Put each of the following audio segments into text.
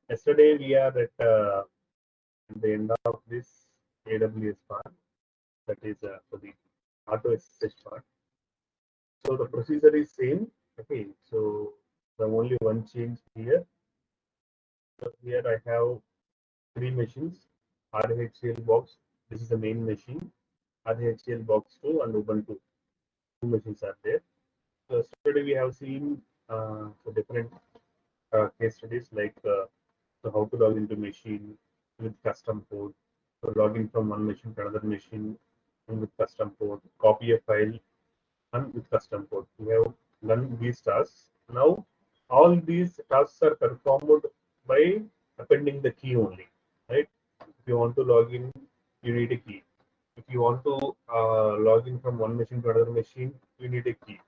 Yesterday we are at the end of this AWS part, that is for the auto SSH part. So the procedure is same. Okay, so the only one change here. So here I have three machines, RHCL box. This is the main machine. RHCL box 2 and Ubuntu. Two machines are there. So yesterday we have seen so different case studies like so how to log into machine with custom code, so login from one machine to another machine and with custom code, copy a file and with custom code. We have done these tasks. Now all these tasks are performed by appending the key only, right? If you want to log in, you need a key. If you want to log in from one machine to another machine, you need a key.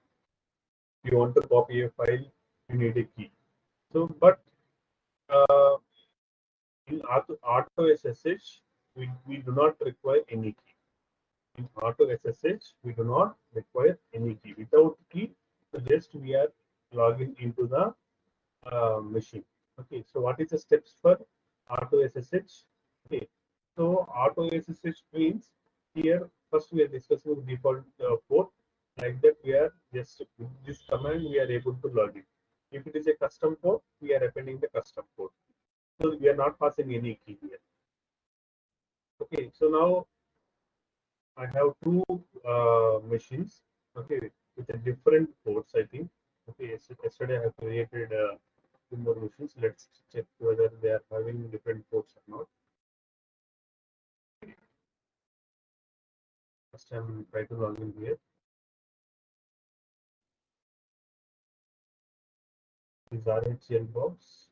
If you want to copy a file, you need a key. So, but uh, in auto SSH, we do not require any key. In auto SSH, we do not require any key. Without key, so just we are logging into the machine. Okay, so what is the steps for auto SSH? Okay, so auto SSH means here first we are discussing the default port. Like that, we are just with this command we are able to log in. If it is a custom port, we are appending the custom port. So we are not passing any key here. Okay, so now I have two machines. Okay, with a different ports, I think. Okay, yesterday I have created two more machines. Let's check whether they are having different ports or not. First, I'm trying to log in here. This is RHCL box.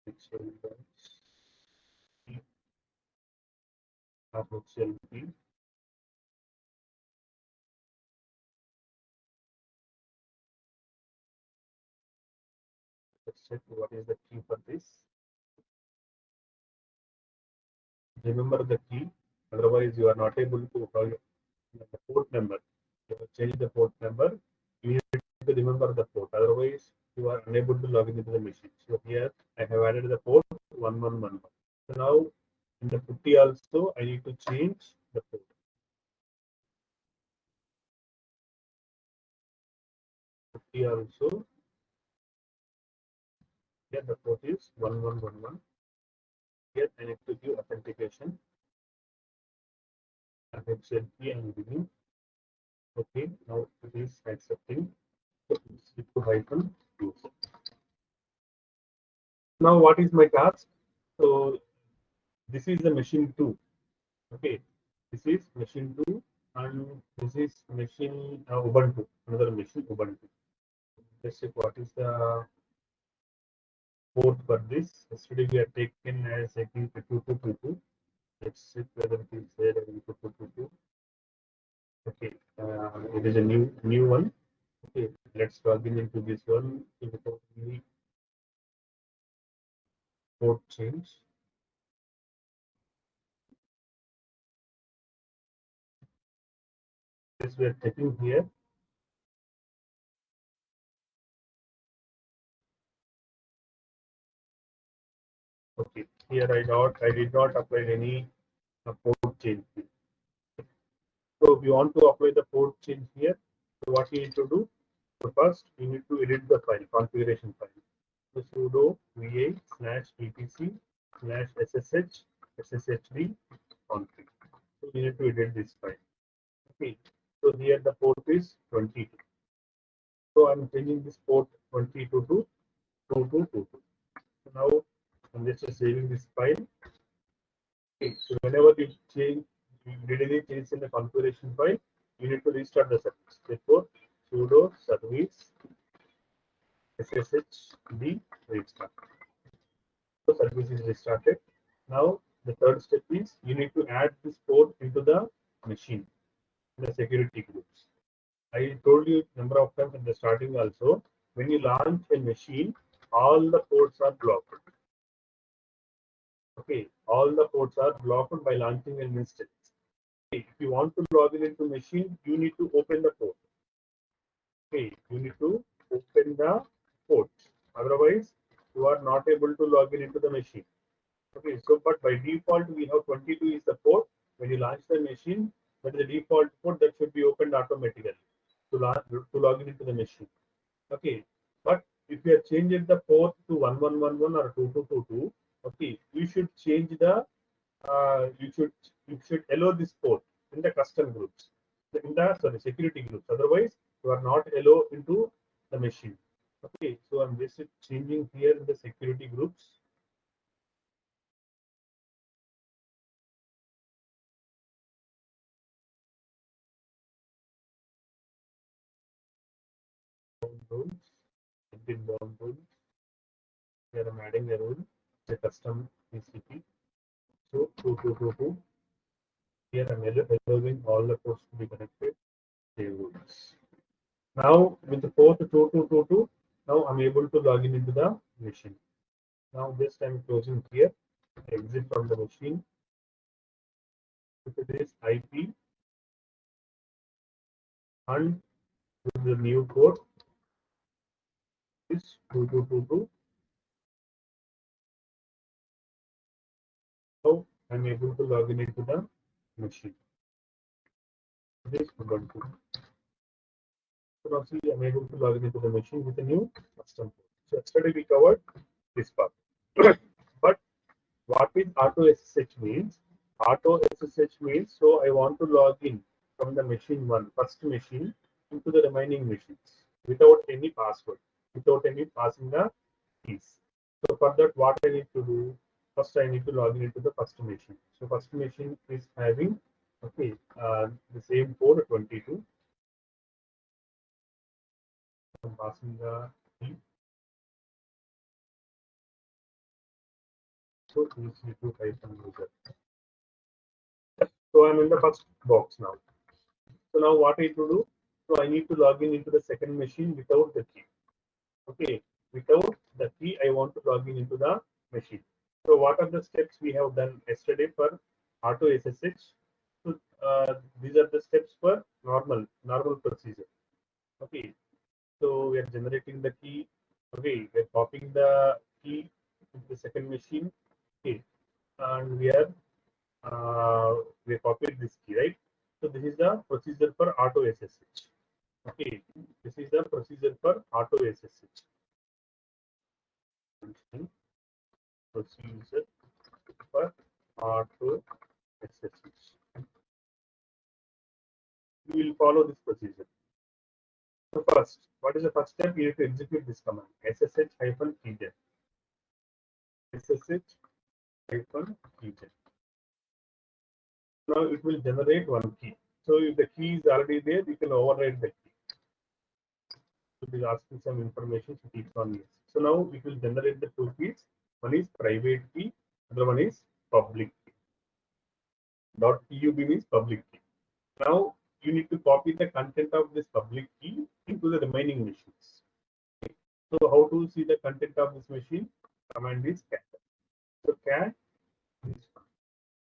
RHCL box. RHCL B. Let's check what is the key for this. Remember the key, otherwise you are not able to call the port number. You have changed the port number. You need to remember the port, otherwise you are unable to log into the machine. So here I have added the port 1111. So now in the putty also I need to change the port. Putty also, here the port is 1111. Here I need to give authentication. RHCL key I am giving. Okay, now it is accepting. So it's to hyphen use. Now what is my task? So this is the machine 2. Okay, this is machine 2 and this is machine Ubuntu, another machine Ubuntu. Let's check what is the port for this. Yesterday we are taken as I think 2222. Let's check whether it is there in 2222. Okay, it is a new one. Okay, let's log in into this one without any port change. This we are checking here. Okay, here I did not apply any port change. So if you want to apply the port change here, so what you need to do? So first you need to edit the file, configuration file. So sudo va /etc/ssh sshd config. So you need to edit this file. Okay. So here the port is 22. So I'm changing this port 22 to 2222. So now I'm just saving this file. Okay, so whenever you change, you did any change in the configuration file, you need to restart the service. Therefore, sudo service sshd restart. So service is restarted. Now the third step is you need to add this port into the machine, the security groups. I told you number of times at the starting also. When you launch a machine, all the ports are blocked. Okay, all the ports are blocked by launching an instance. If you want to log in into machine, you need to open the port. Okay, you need to open the port. Otherwise, you are not able to log in into the machine. Okay, so but by default we have 22 is the port. When you launch the machine, that is the default port that should be opened automatically to log in into the machine. Okay, but if you are changing the port to 1111 or 2222, okay, you should change the you should allow this port in the custom groups, in the sorry security groups. Otherwise, you are not allowed into the machine. Okay, so I'm just changing here in the security groups. Rules, edit bound rules. Here I'm adding a rule, the custom TCP. So 2222. Here I'm allowing all the ports to be connected. Save rules. Now with the port 2222, now I'm able to log in into the machine. Now just I'm closing here, exit from the machine. With this IP and with the new port is 2222. Now I'm able to log in into the machine. This Ubuntu. So now see I'm able to log in into the machine with a new custom port. So yesterday we covered this part. But what is auto SSH means? Auto SSH means so I want to log in from the machine one, first machine, into the remaining machines without any password, without any passing the keys. So for that, what I need to do? First, I need to log in into the first machine. So first machine is having okay the same port 22. I'm passing the key. So EC2 hyphen user. So I'm in the first box now. So now what I need to do? So I need to log in into the second machine without the key. Okay, without the key, I want to log in into the machine. So what are the steps we have done yesterday for auto SSH? So these are the steps for normal procedure. Okay, so we are generating the key. Okay, we are copying the key into the second machine. Okay, and we copied this key, right? So this is the procedure for auto SSH. Okay, this is the procedure for auto SSH. Procedure for auto SSH. We will follow this procedure. So first, what is the first step? You have to execute this command ssh-keygen. ssh-keygen. Now it will generate one key. So if the key is already there, you can override the key. So it is asking some information, so keep on yes. So now it will generate the two keys. One is private key, other one is public key. .pub means public key. Now you need to copy the content of this public key into the remaining machines. So how to see the content of this machine? Command is cat. So cat is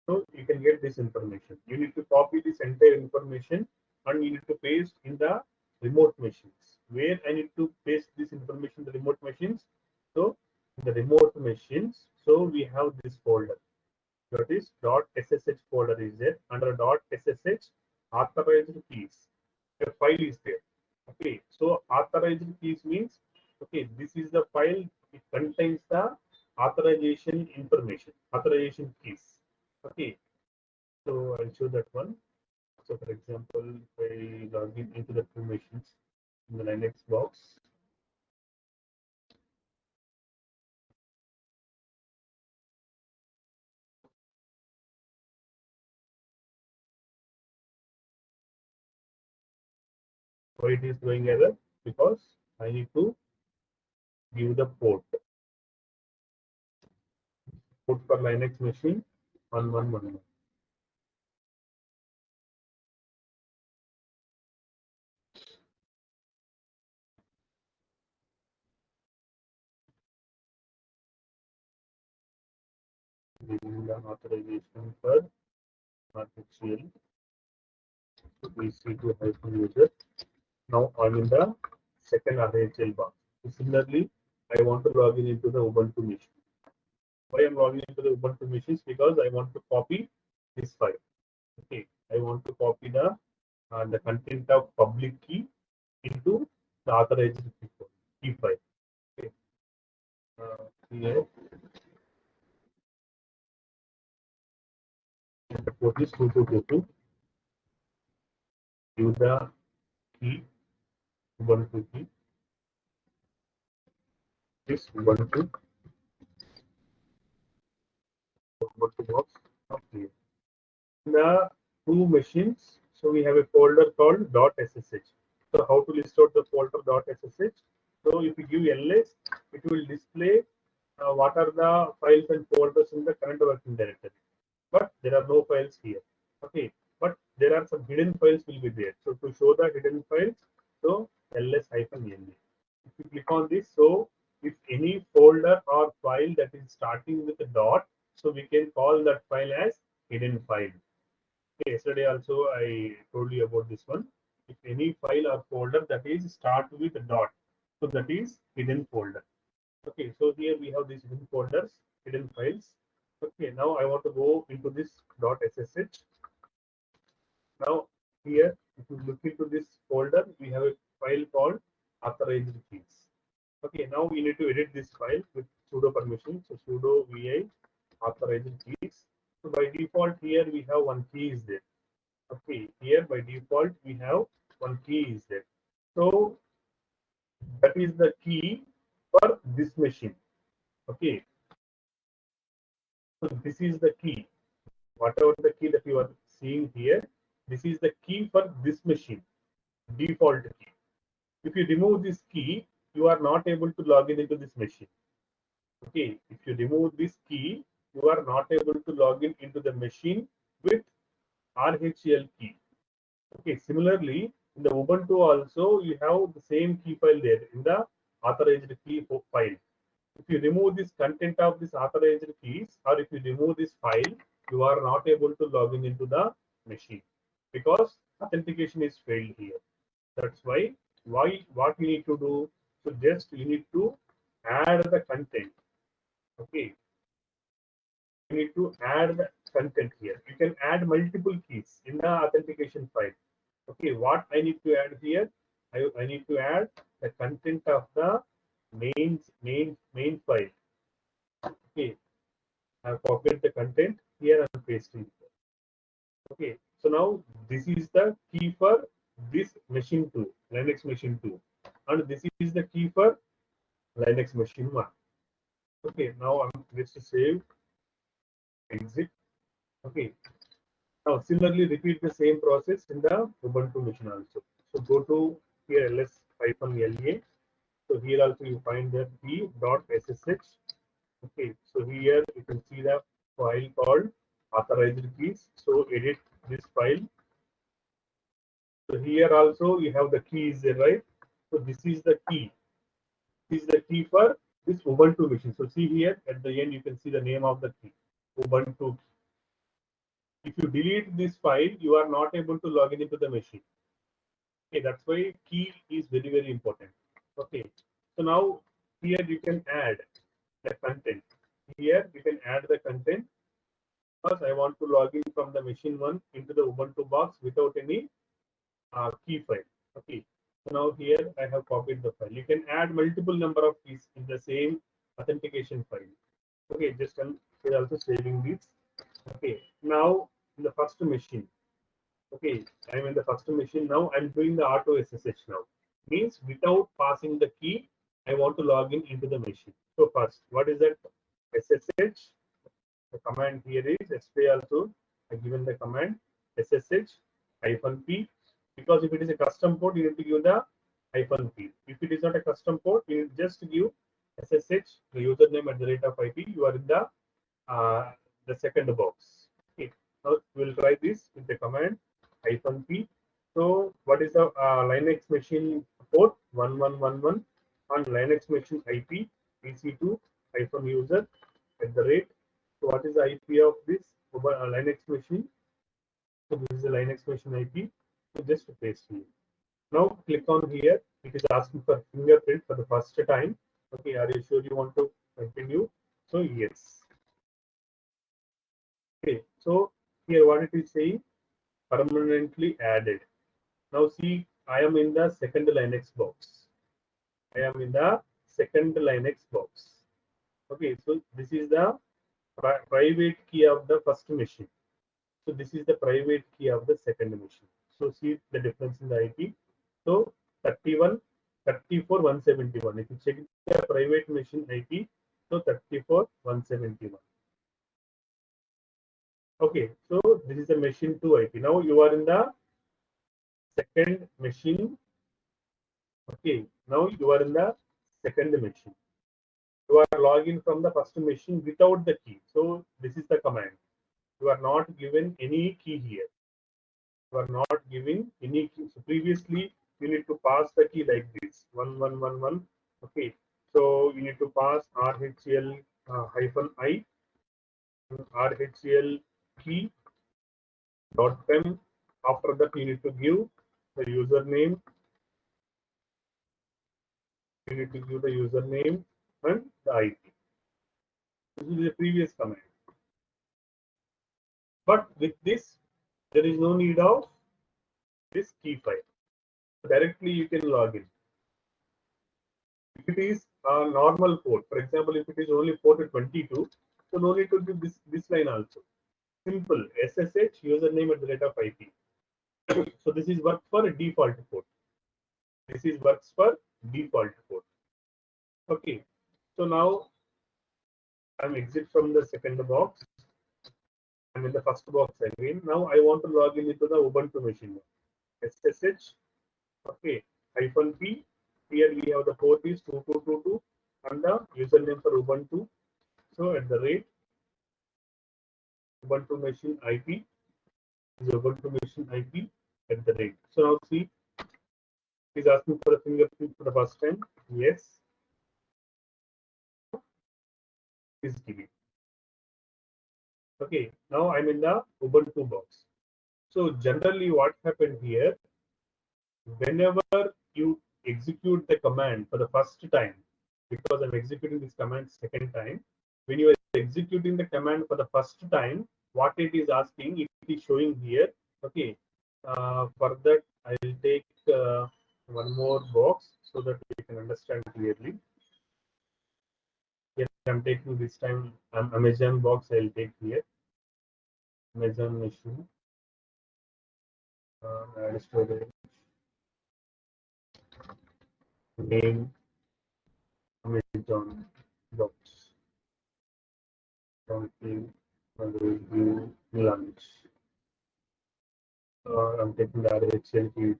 so you can get this information. You need to copy this entire information and you need to paste in the remote machines. Where I need to paste this information in the remote machines? So in the remote machines, so we have this folder. That is .ssh folder is there. Under .ssh authorized keys. A file is there. Okay, so authorized keys means okay, this is the file. It contains the authorization information, authorization keys. Okay, so I'll show that one. So for example, if I log in into the two machines in the Linux box, why it is going error? Because I need to give the port for Linux machine 1111. Giving the authorization for RTCL EC2 hyphen user Now I'm in the second RHL box. So similarly, I want to log in into the Ubuntu machine. Why I'm logging into the Ubuntu machines? Because I want to copy this file. Okay, I want to copy the content of public key into the authorized key file. Okay, here the port is 2222. Give the key Ubuntu key. This Ubuntu box. Okay. The two machines. So we have a folder called .ssh. So how to list out the folder .ssh? So if you give ls, it will display what are the files and folders in the current working directory. But there are no files here. Okay, but there are some hidden files will be there. So to show the hidden files, so ls-la. If you click on this, so if any folder or file that is starting with a dot, so we can call that file as hidden file. Okay, yesterday also I told you about this one. If any file or folder that is start with a dot, so that is hidden folder. Okay, so here we have these hidden folders, hidden files. Okay, now I want to go into this .ssh. Now here, if you look into this folder, we have a file called authorized keys. Okay, now we need to edit this file with sudo permission. So sudo vi authorized keys. So by default here we have one key is there. Okay, here by default we have one key is there. So that is the key for this machine. Okay, so this is the key. Whatever the key that you are seeing here, this is the key for this machine, default key. If you remove this key, you are not able to log in into this machine. Okay, if you remove this key, you are not able to log in into the machine with RHL key. Okay, similarly, in the Ubuntu also, you have the same key file there in the authorized key file. If you remove this content of this authorized keys, or if you remove this file, you are not able to log in into the machine because authentication is failed here. That's why what you need to do, so just you need to add the content. Okay, you need to add the content here. You can add multiple keys in the authentication file. Okay, what I need to add here, I need to add the content of the main file. Okay, I've copied the content here and pasting it. Okay, so now this is the key for this machine 2, Linux machine 2, and this is the key for Linux machine 1. Okay, now I'm just save, exit. Okay, now similarly repeat the same process in the Ubuntu machine also. So go to here ls-la. So here also you find the key.ssh. Okay, so here you can see the file called authorized keys. So edit this file. So here also you have the key is there, right? So this is the key. This is the key for this Ubuntu machine. So see here at the end you can see the name of the key, Ubuntu. If you delete this file, you are not able to log in into the machine. Okay, that's why key is very important. Okay, so now here you can add the content. Here you can add the content. First, I want to log in from the machine 1 into the Ubuntu box without any key file. Okay, so now here I have copied the file. You can add multiple number of keys in the same authentication file. Okay, just I'm here also saving this. Okay, now in the first machine. Okay, I'm in the first machine now. I'm doing the auto SSH now. Means without passing the key, I want to log in into the machine. So first, what is that SSH? The command here is SPA also. I given the command SSH-P, because if it is a custom port, you need to give the -P. If it is not a custom port, you just give SSH, the username at the rate of IP. You are in the second box. Okay. Now we'll try this with the command -P. So what is the Linux machine port 1111 on Linux machine IP PC2-user at the rate. So what is the IP of this Linux machine? So this is the Linux machine IP. So just paste here. Now click on here. It is asking for fingerprint for the first time. Okay, are you sure you want to continue? So yes. Okay, so here what it is saying, permanently added. Now see, I am in the second Linux box. I am in the second Linux box. Okay, so this is the private key of the first machine. So this is the private key of the second machine. So see the difference in the IP. So 31, 34, 171. If you check the private machine IP, so 34, 171. Okay, so this is the machine 2 IP. Now you are in the second machine. Okay, now you are in the second machine. You are login from the first machine without the key. So this is the command. You are not given any key here. You are not giving any key. So previously you need to pass the key like this 1111. Okay, so you need to pass RHL hyphen I, RHL key dot pen. After that you need to give the username. You need to give the username and the IP. This is the previous command. But with this, there is no need of this key file. Directly you can log in. If it is a normal port, for example, if it is only port 22, so no need to do this line also. Simple SSH username at the rate of IP. So this is works for a default port. This is works for default port. Okay. So now I'm exit from the second box. I'm in the first box again. Now I want to log in into the Ubuntu machine. SSH. Okay. Hyphen P. Here we have the port is 2222 and the username for Ubuntu. So at the rate Ubuntu machine IP is Ubuntu machine IP at the rate. So now see, he's asking for a fingerprint for the first time. Yes, is giving. Okay, now I'm in the Ubuntu box. So generally, what happened here? Whenever you execute the command for the first time, because I'm executing this command second time, when you are executing the command for the first time, what it is asking, it is showing here. Okay, for that I'll take one more box so that we can understand clearly. Yes, I'm taking this time Amazon box. I'll take here Amazon machine, add storage, name Amazon box, something review lunch. I'm taking the RHL key.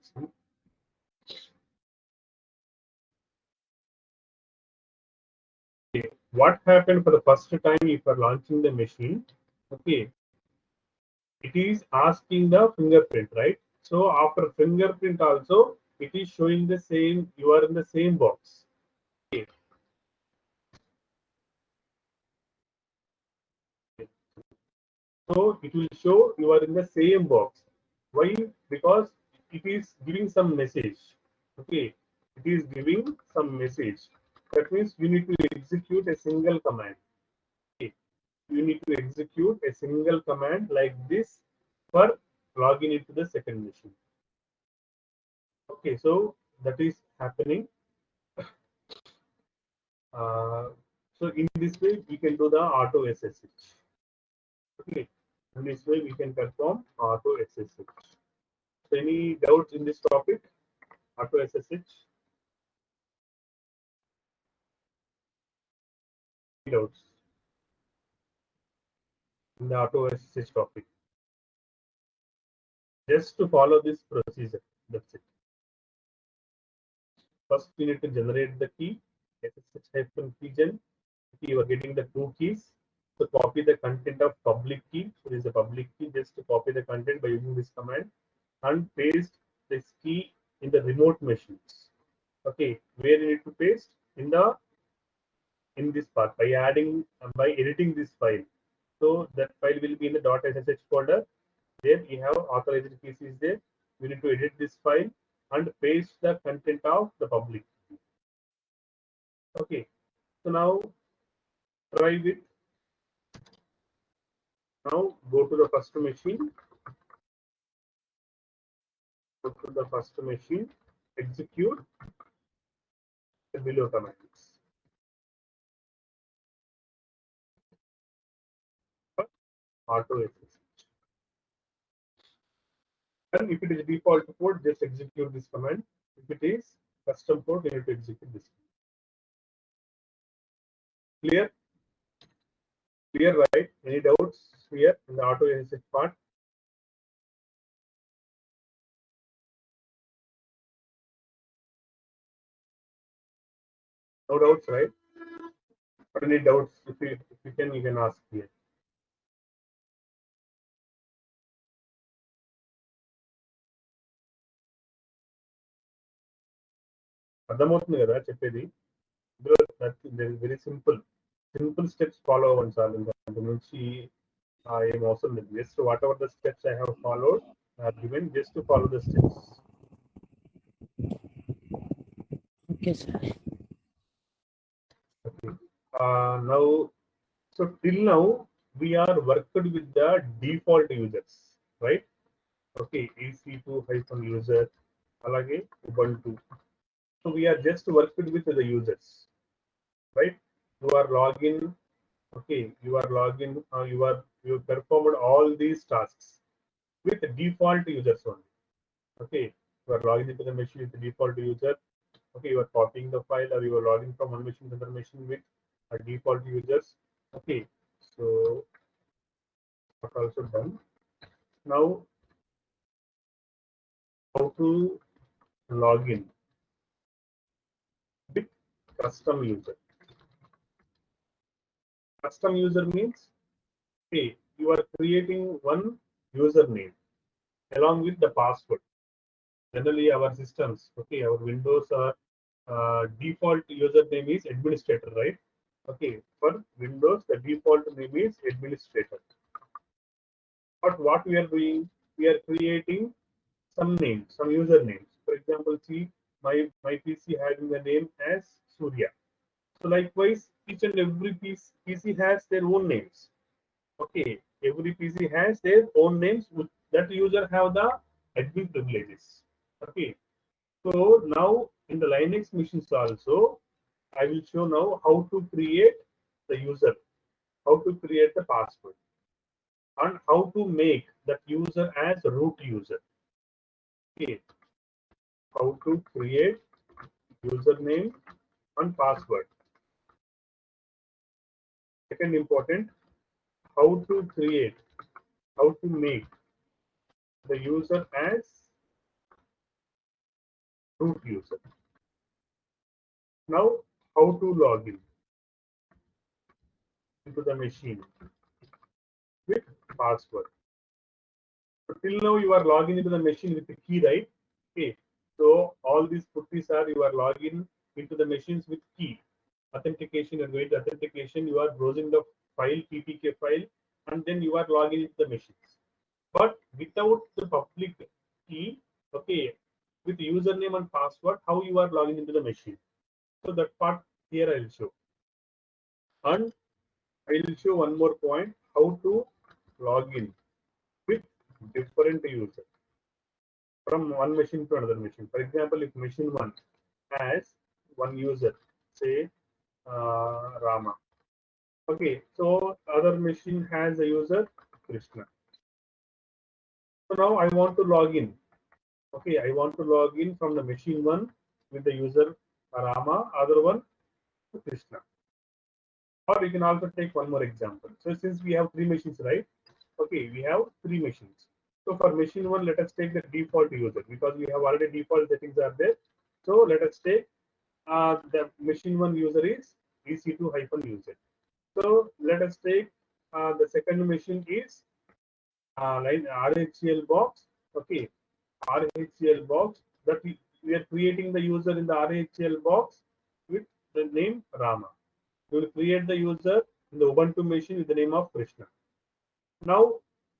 Okay. What happened for the first time if you're launching the machine? Okay, it is asking the fingerprint, right? So after fingerprint also, it is showing the same. You are in the same box. Okay. So it will show you are in the same box. Why? Because it is giving some message. Okay, it is giving some message. That means you need to execute a single command. Okay, you need to execute a single command like this for login into the second machine. Okay, so that is happening. So in this way, we can do the auto SSH. Okay, in this way, we can perform auto SSH. So any doubts in this topic? Auto SSH? Any doubts in the auto SSH topic? Just to follow this procedure. That's it. First, you need to generate the key. SSH-keygen. You are getting the two keys. So copy the content of public key. So this is a public key. Just to copy the content by using this command and paste this key in the remote machines. Okay, where you need to paste in this part by adding by editing this file. So that file will be in the .ssh folder. There you have authorized keys is there. We need to edit this file and paste the content of the public key. Okay, so now try with, now go to the first machine, execute the below commands. Auto SSH. And if it is default port, just execute this command. If it is custom port, you need to execute this. Clear? Clear, right? Any doubts here in the auto SSH part? No doubts, right? But any doubts, if you can, you can ask here. అర్థమవుతుంది కదా చెప్పేది? Very simple steps follow అవ్వండి sir. ఇంకా అంత నుంచి ఏం అవసరం లేదు. Just whatever the steps I have followed or given, just to follow the steps. Okay, sir. Okay. Now, so till now we are worked with the default users, right? Okay, EC2-user, alage Ubuntu. So we are just worked with the users, right? You are login. Okay, you are login. You performed all these tasks with default users only. Okay, you are logging into the machine with the default user. Okay, you are copying the file, or you are logging from one machine to another machine with a default users. Okay, so what also done. Now, how to log in with custom user. Custom user means, hey, you are creating one username along with the password. Generally, our systems, okay, our Windows are default username is administrator, right? Okay, for Windows, the default name is administrator. But what we are doing, we are creating some names, some usernames. For example, see, my PC having the name as Surya. So likewise, each and every PC has their own names. Okay, every PC has their own names. That user have the admin privileges. Okay, so now in the Linux machines also, I will show now how to create the user, how to create the password, and how to make that user as root user. Okay, how to create username and password. Second important, how to create, how to make the user as root user. Now, how to log in into the machine with password. So till now you are logging into the machine with the key, right? Okay. So all these putties are, you are logging into the machines with key. Authentication, you are going to authentication, you are browsing the file, PPK file, and then you are logging into the machines. But without the public key, okay, with username and password, how you are logging into the machine. So that part here I will show. And I will show one more point, how to log in with different users from one machine to another machine. For example, if machine 1 has one user, say Rama. Okay, so other machine has a user Krishna. So now I want to log in. Okay, I want to log in from the machine 1 with the user Rama, other one Krishna. Or you can also take one more example. So since we have three machines, right? Okay, we have three machines. So for machine 1, let us take the default user, because we have already default settings are there. So let us take the machine 1 user is EC2-user. So let us take the second machine is line RHCL box. Okay, RHCL box, that we are creating the user in the RHCL box with the name Rama. We will create the user in the Ubuntu machine with the name of Krishna. Now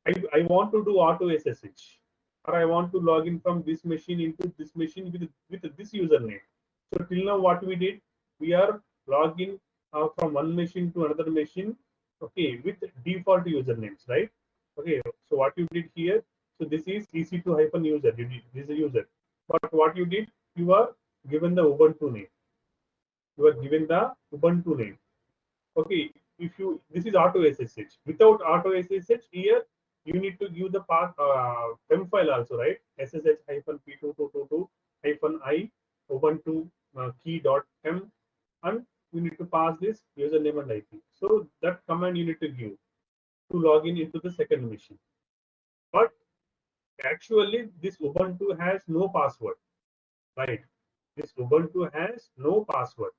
I want to do auto SSH. or I want to log in from this machine into this machine with this username. So till now what we did, we are logging from one machine to another machine, okay, with default usernames, right? Okay, so what you did here, so this is EC2 hyphen user, this is a user. But what you did, you are given the Ubuntu name. You are given the Ubuntu name. Okay, if you, this is auto SSH. Without auto SSH here, you need to give the path temp file also, right? SSH hyphen p2222 hyphen I Ubuntu key dot m, and you need to pass this username and IP. So that command you need to give to log in into the second machine. But actually, this Ubuntu has no password, right? This Ubuntu has no password.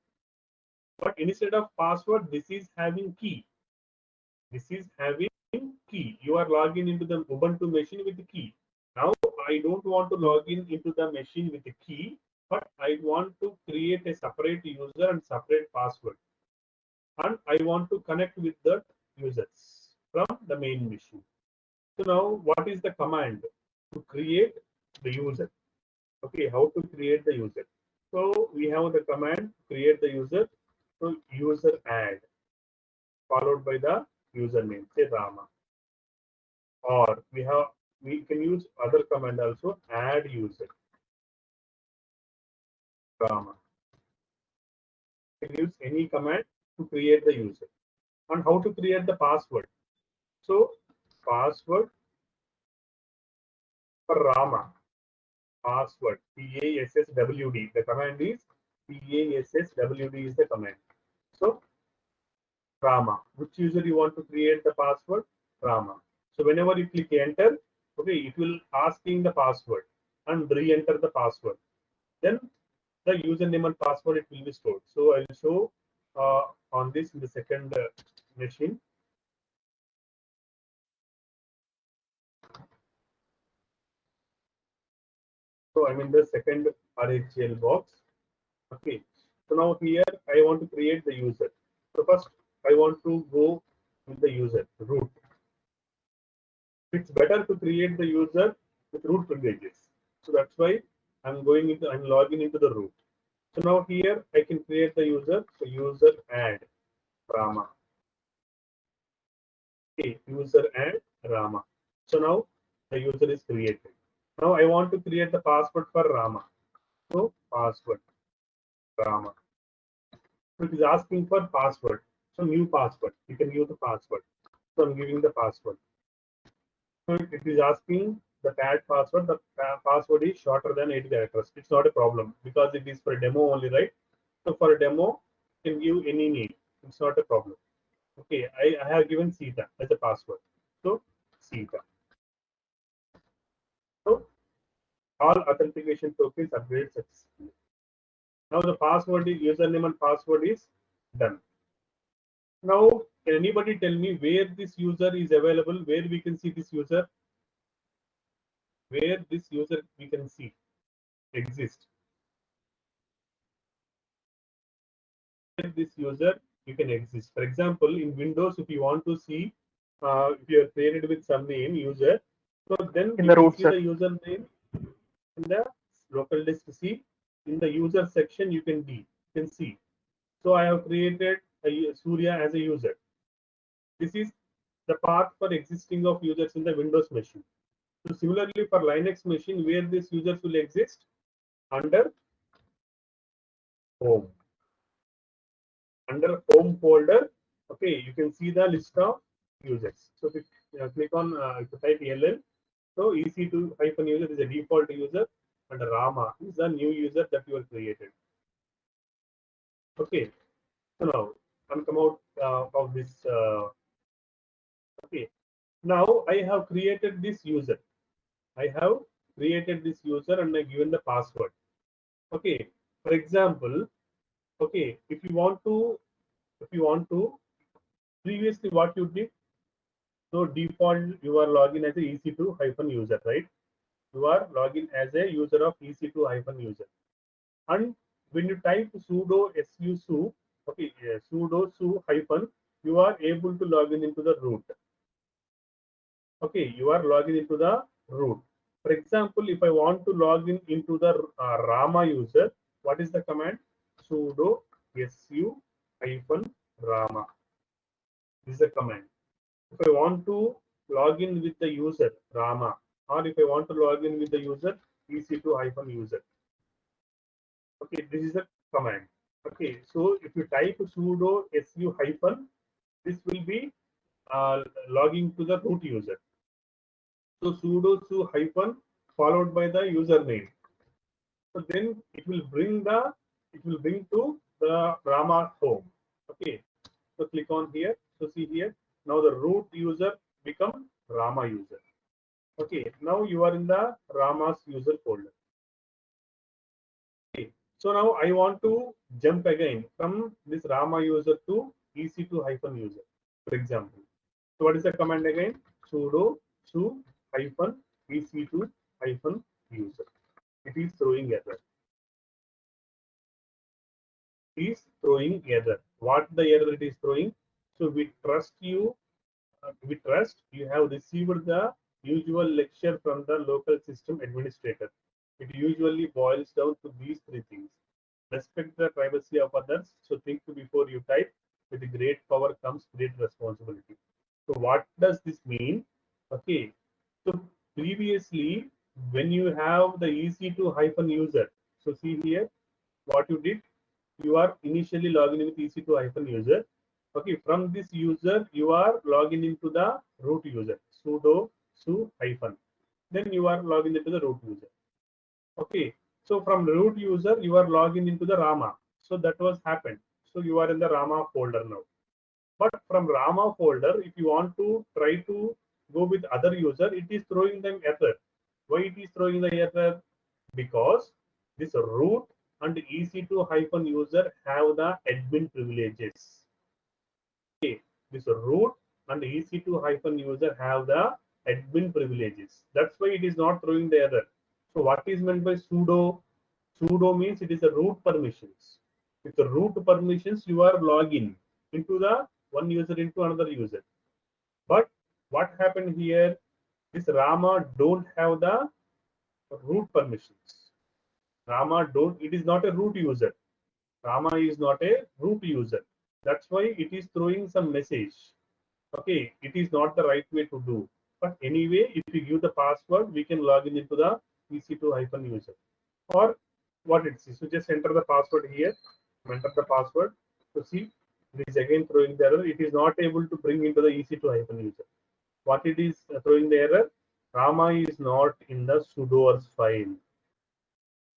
But instead of password, this is having key. This is having key. You are logging into the Ubuntu machine with the key. Now I don't want to log in into the machine with the key, but I want to create a separate user and separate password. And I want to connect with the users from the main machine. So now what is the command to create the user? Okay, how to create the user? So we have the command create the user. So user add followed by the username, say Rama. Or we can use other command also, add user Rama. You can use any command to create the user. And how to create the password? So password for Rama. Password PASSWD. The command is PASSWD is the command. So Rama. Which user you want to create the password? Rama. So whenever you click enter, okay, it will asking the password and re-enter the password. Then the username and password it will be stored. So I'll show on this in the second machine. So I'm in the second RHEL box. Okay. So now here I want to create the user. So first I want to go with the user root. It's better to create the user with root privileges. So that's why I'm logging into the root. So now here I can create the user. So user add Rama. Okay, user add Rama. So now the user is created. Now I want to create the password for Rama. So password Rama. So it is asking for password. So new password. You can use the password. So I'm giving the password. So it is asking the tag password. The password is shorter than 8 characters. It's not a problem because it is for demo only, right? So for a demo, you can give any name. It's not a problem. Okay, I have given Sita as a password. So Sita. So all authentication tokens upgrade successfully. Now the password is username and password is done. Now can anybody tell me where this user is available? Where we can see this user? Where this user we can see exist? Where this user you can exist? For example, in Windows, if you want to see if you are created with some name user, so then In you the can root, see sir. the username in the local disk C. In the user section, you can see. So I have created a Surya as a user. This is the path for existing of users in the Windows machine. So similarly for Linux machine, where these users will exist under home. Under home folder, okay, you can see the list of users. So if you click on if you type LL, so EC2 hyphen user is a default user, and Rama is a new user that you have created. Okay, so now I'm come out of this. Okay, now I have created this user. I have created this user and I given the password. Okay, for example, okay, if you want to, previously what you did, so default you are login as a EC2 hyphen user, right? You are login as a user of EC2 hyphen user, and when you type sudo su, okay, sudo su hyphen, you are able to log in into the root. Okay, you are logging into the root. For example, if I want to log in into the Rama user, what is the command? Sudo su hyphen Rama. This is the command. If I want to log in with the user Rama, or if I want to log in with the user ec2 hyphen user, okay, this is a command. Okay, so if you type sudo su hyphen, this will be logging to the root user. So sudo su hyphen followed by the username. So then it will bring to the Rama home. Okay, so click on here. So see here, now the root user become Rama user. Okay, now you are in the Rama's user folder. Okay, so now I want to jump again from this Rama user to ec2 hyphen user, for example. So what is the command again? Sudo su hyphen ec2 hyphen user. It is throwing error. Is throwing error. What the error it is throwing? So we trust you. We trust you have received the usual lecture from the local system administrator. It usually boils down to these three things: respect the privacy of others. So think before you type. With great power comes great responsibility. So what does this mean? Okay. So previously, when you have the ec2 hyphen user, so see here what you did. You are initially logging in with ec2 hyphen user. Okay, from this user you are logging into the root user sudo su hyphen. Then you are logging into the root user. Okay, so from root user you are logging into the Rama. So that was happened. So you are in the Rama folder now. But from Rama folder, if you want to try to go with other user, it is throwing them error. Why it is throwing the error? Because this root and ec2 hyphen user have the admin privileges. Okay, this root and ec2 hyphen user have the admin privileges. That's why it is not throwing the error. So what is meant by sudo? Sudo means it is a root permissions. With the root permissions, you are login into the one user into another user. But what happened here? This Rama don't have the root permissions. Rama don't. It is not a root user. Rama is not a root user. That's why it is throwing some message. Okay, it is not the right way to do. But anyway, if you give the password, we can log in into the ec2 hyphen user. Or what it is. So just enter the password here. Enter the password. So see, it is again throwing the error. It is not able to bring into the ec2 hyphen user. What it is throwing the error? Rama is not in the sudoers file.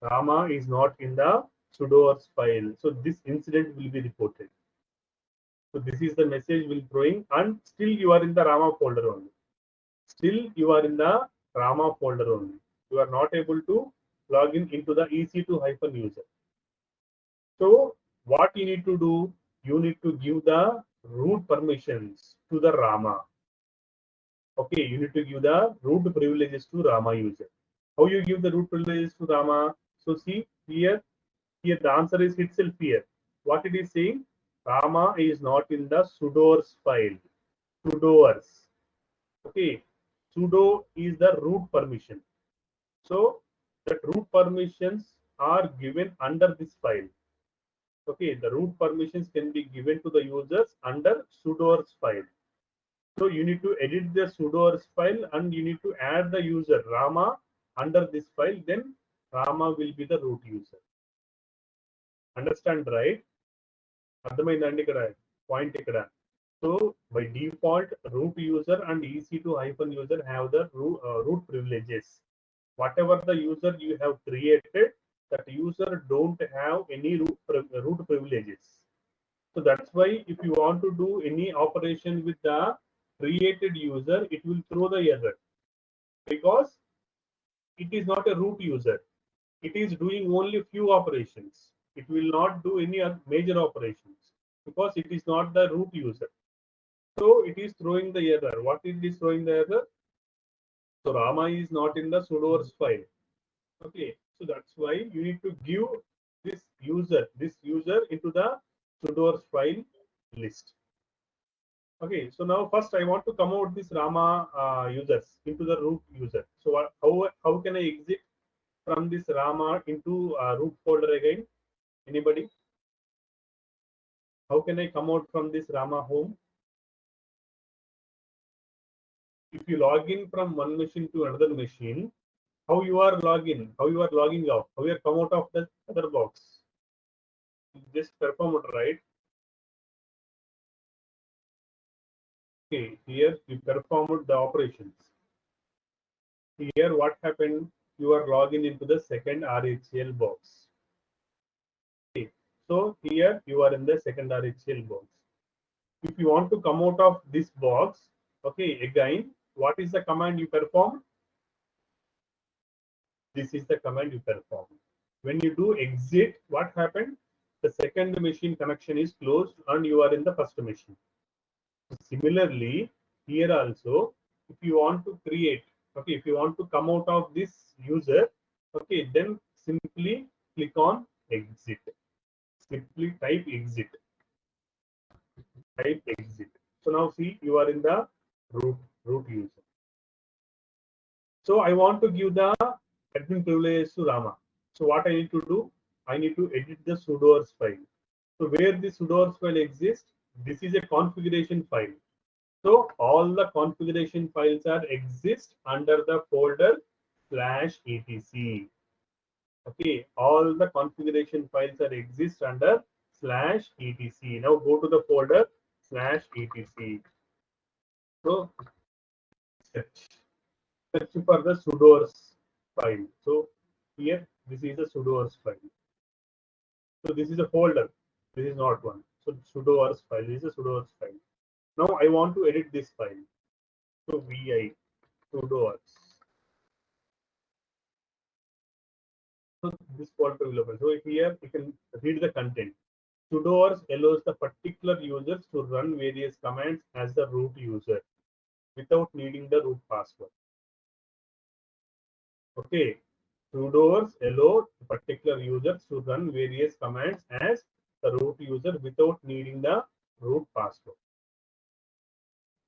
Rama is not in the sudoers file. So this incident will be reported. So this is the message will throwing, and still you are in the Rama folder only. Still you are in the Rama folder only. You are not able to log in into the ec2 hyphen user. So what you need to do? You need to give the root permissions to the Rama. Okay, you need to give the root privileges to Rama user. How you give the root privileges to Rama? So see here, here the answer is itself here. What it is saying? Rama is not in the sudoers file. Sudoers. Okay, sudo is the root permission. So the root permissions are given under this file. Okay, the root permissions can be given to the users under sudoers file. So you need to edit the sudoers file and you need to add the user Rama under this file. Then Rama will be the root user. Understand, right? అర్థమైందండి ఇక్కడ point ఇక్కడ. So by default, root user and ec2 hyphen user have the root privileges. Whatever the user you have created, that user don't have any root privileges. So that's why if you want to do any operation with the created user, it will throw the error because it is not a root user. It is doing only few operations. It will not do any major operations because it is not the root user. So it is throwing the error. What it is throwing the error? So Rama is not in the sudoers file. Okay, so that's why you need to give this user into the sudoers file list. Okay, so now first I want to come out this Rama users into the root user. So how can I exit from this Rama into root folder again? Anybody? How can I come out from this Rama home? If you log in from one machine to another machine, how you are login? How you are logging out? How you are come out of the other box? Just perform it right. Okay, here you performed the operations. Here what happened? You are logging into the second RHL box. Okay, so here you are in the second RHL box. If you want to come out of this box, okay, again, what is the command you perform? This is the command you perform. When you do exit, what happened? The second machine connection is closed and you are in the first machine. Similarly, here also, if you want to create, okay, if you want to come out of this user, okay, then simply click on exit. Simply type exit. Type exit. So now see, you are in the root user. So I want to give the admin privilege to Rama. So what I need to do? I need to edit the sudoers file. So where the sudoers file exists, this is a configuration file. So all the configuration files are exist under the folder /etc. Okay, all the configuration files are exist under /etc. Now go to the folder /etc. So search for the sudoers file. So here this is a sudoers file. So this is a folder. This is not one. So sudoers file. This is a sudoers file. Now I want to edit this file. So vi sudoers. So this folder will open. So here you can read the content. Sudoers allows the particular users to run various commands as the root user without needing the root password. Okay. Sudoers allow particular users to run various commands as the root user without needing the root password.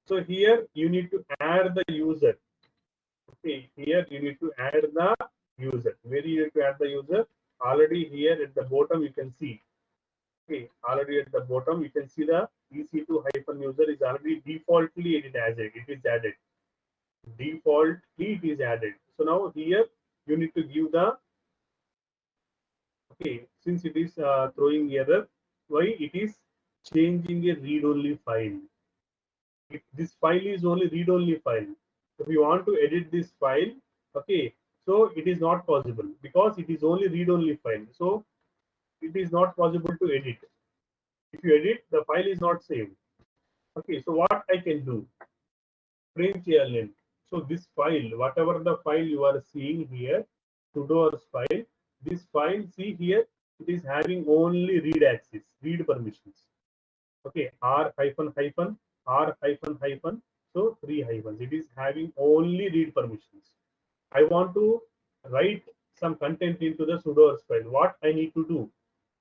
So here you need to add the user. Okay, here you need to add the user. Where you need to add the user? Already here at the bottom you can see. Okay, already at the bottom you can see the EC2-user is already defaultly added as it is added. Defaultly it is added. So now here you need to give the okay, since it is throwing error, why it is changing a read-only file. If this file is only read-only file, if you want to edit this file, okay, so it is not possible because it is only read-only file. So it is not possible to edit. If you edit, the file is not saved. Okay, so what I can do? Print ln. So this file, whatever the file you are seeing here, sudoers file, this file, see here, it is having only read access, read permissions. Okay, r hyphen hyphen r hyphen hyphen. So three hyphens. It is having only read permissions. I want to write some content into the sudoers file. What I need to do?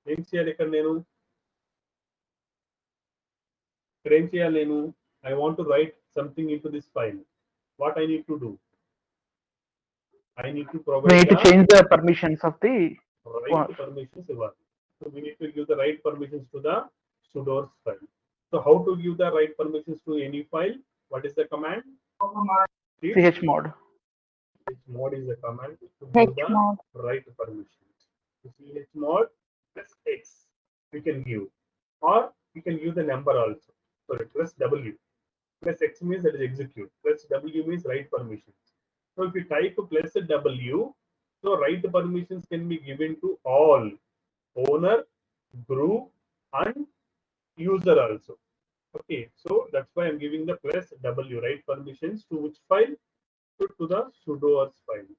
ఏం చేయాలి ఇక్కడ నేను I want to write something into this file. What I need to do? I need to We provide need to the change the permissions of the right permissions. So we need to give the right permissions to the sudoers file. So how to give the right permissions to any file? What is the command? chmod. Chmod is the command to give the Chmod. right permissions. So chmod plus x we can give, or we can give the number also. So plus w plus x means that is execute. Plus w means write permissions. So if you type plus w, so write permissions can be given to all owner, group, and user also. Okay, so that's why I'm giving the plus w, write permissions to which file? To the sudoers file.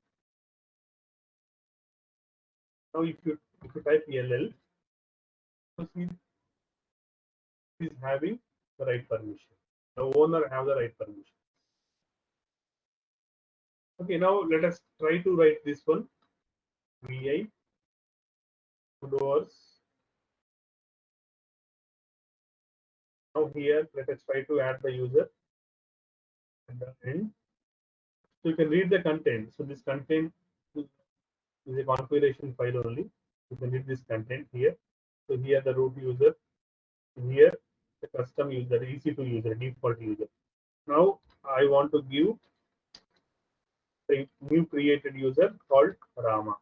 Now if you type ll, so see is having the right permission. The owner have the right permission. Okay, now let us try to write this one. Vi sudoers Now here, let us try to add the user at the end. So you can read the content. So this content is a configuration file only. You can read this content here. So here the root user, here the custom user, EC2 user, default user. Now I want to give a new created user called Rama.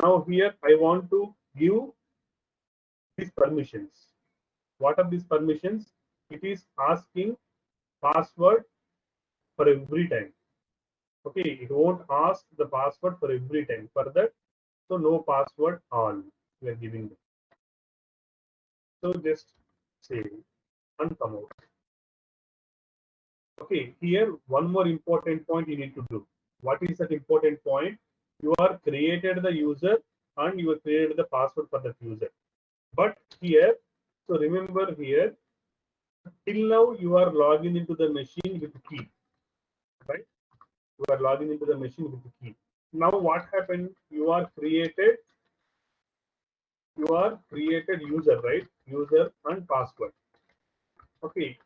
Now here I want to give these permissions. What are these permissions? It is asking password for every time. Okay, it won't ask the password for every time. For that, so no password all we are giving them. So just save and come out. Okay, here one more important point you need to do. What is that important point? You are created the user and you have created the password for that user. But here, so remember here, till now you are logging into the machine with key, right? You are logging into the machine with the key. Now what happened? You are created user, right? User and password. Okay,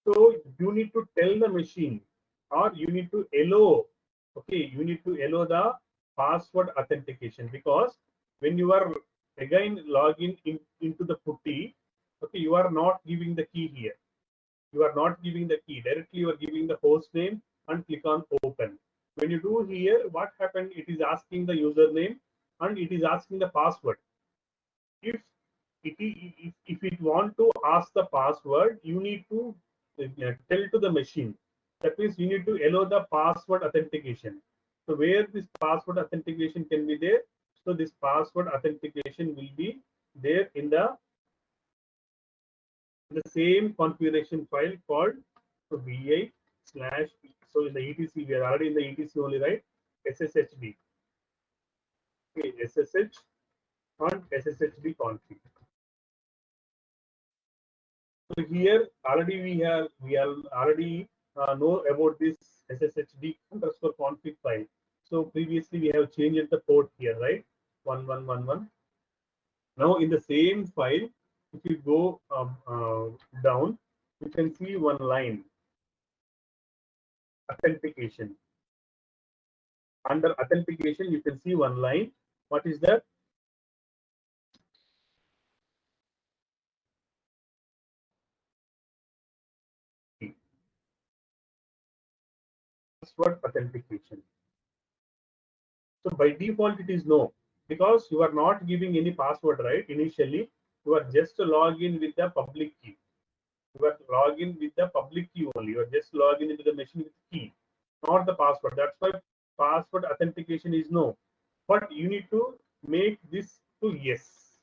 so you need to tell the machine, or you need to allow. Okay, you need to allow the password authentication, because when you are again logging into the putty, okay, you are not giving the key here. You are not giving the key directly. You are giving the host name and click on open. When you do here, what happened? It is asking the username and it is asking the password. If if it want to ask the password, you need to tell to the machine. That means you need to allow the password authentication. So where this password authentication can be there, so this password authentication will be there in the same configuration file called so vi slash, so in the etc we are already in the etc only, right? sshd. Okay, ssh and sshd config. So here already we are already know about this sshd underscore config file. So previously we have changed the port here, right? 1111. Now in the same file, if you go down, you can see one line, authentication. Under authentication, you can see one line. What is that? Password authentication. So by default, it is no, because you are not giving any password, right? Initially, you are just login with the public key. You are login with the public key only. You are just logging into the machine with key, not the password. That's why password authentication is no. But you need to make this to yes.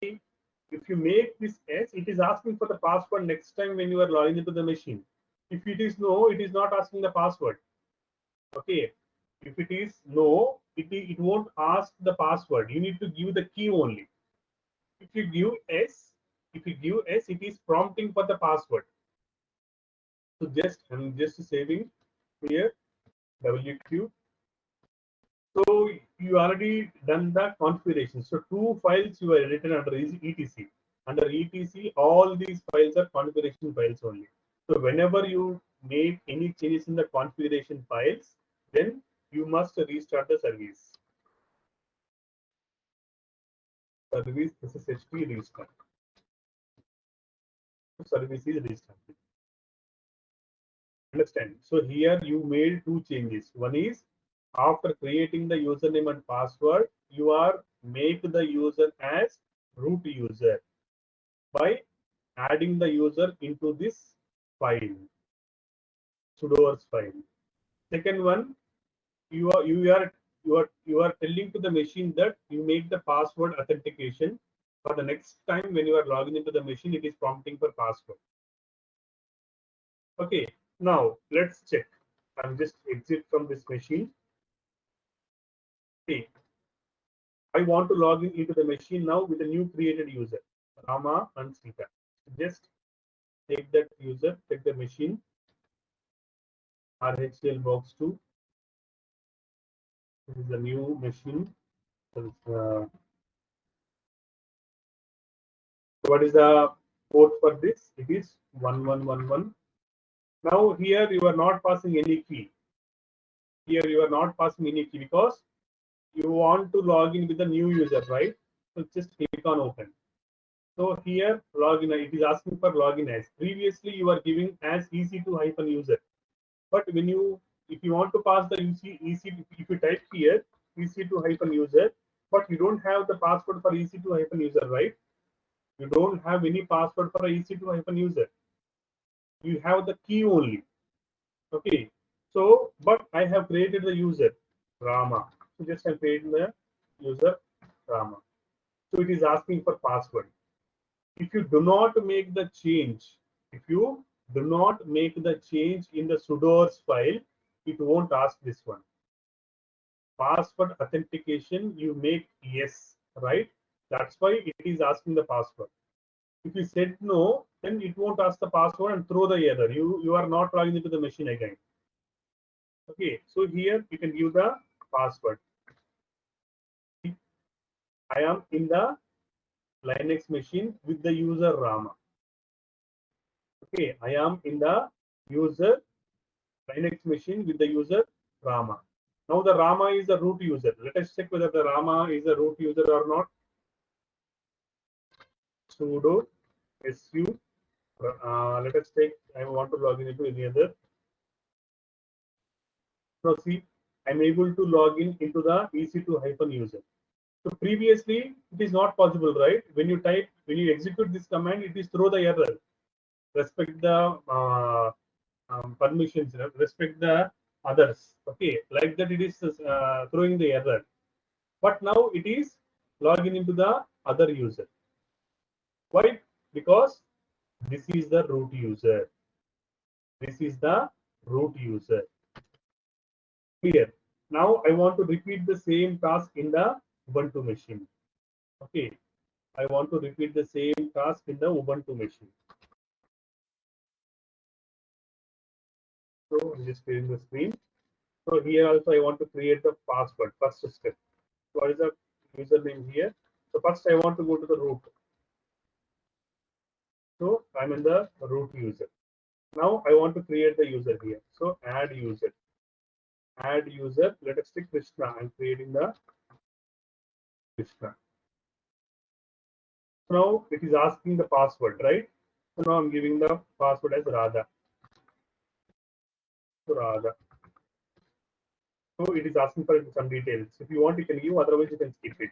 If you make this yes, it is asking for the password next time when you are logging into the machine. If it is no, it is not asking the password. Okay. If it is no, it won't ask the password. You need to give the key only. If you give yes, it is prompting for the password. So I'm just saving here WQ. So you already done the configuration. So two files you have written under etc. Under etc, all these files are configuration files only. So whenever you make any changes in the configuration files, then you must restart the service. Service SSHD restart. Service is restarted. Understand? So here you made two changes. One is after creating the username and password, you are make the user as root user by adding the user into this file, sudoers file. Second one, you are telling to the machine that you make the password authentication. For the next time when you are logging into the machine, it is prompting for password. Okay, now let's check. I'm just exit from this machine. Okay, I want to log in into the machine now with a new created user, Rama and Sita. Just take that user, take the machine, RHCL box 2. This is the new machine. So What is the port for this? It is 1111. Now here you are not passing any key. Here you are not passing any key because you want to log in with the new user, right? So just click on open. So here login, it is asking for login as. Previously you are giving as EC2-user. But when you, if you want to pass the EC2, if you type here EC2-user, but you don't have the password for EC2-user, right? You don't have any password for EC2-user. You have the key only. Okay. So, but I have created the user Rama. So just I'm creating the user Rama. So it is asking for password. If you do not make the change, if you do not make the change in the sudoers file, it won't ask this one. Password authentication, you make yes, right? That's why it is asking the password. If you said no, then it won't ask the password and throw the error. You are not logging into the machine again. Okay, so here you can give the password. I am in the Linux machine with the user Rama. Okay, I am in the user Linux machine with the user Rama. Now the Rama is a root user. Let us check whether the Rama is a root user or not. Sudo su. Let us take. I want to log in into any other. Now see, I'm able to log in into the EC2-user. So previously it is not possible, right? When you type, when you execute this command, it is throw the error. Respect the permissions, respect the others. Okay, like that it is throwing the error. But now it is logging into the other user. Why? Because this is the root user. This is the root user. Clear. Now I want to repeat the same task in the Ubuntu machine. Okay. I want to repeat the same task in the Ubuntu machine. So I'm just clearing the screen. So here also I want to create the password. First step. What is the username here? So first I want to go to the root. So I'm in the root user. Now I want to create the user here. So add user. Add user. Let us take Krishna. I'm creating the Krishna. So now it is asking the password, right? So now I'm giving the password as Radha. So Radha. So it is asking for some details. If you want, you can give. Otherwise, you can skip it.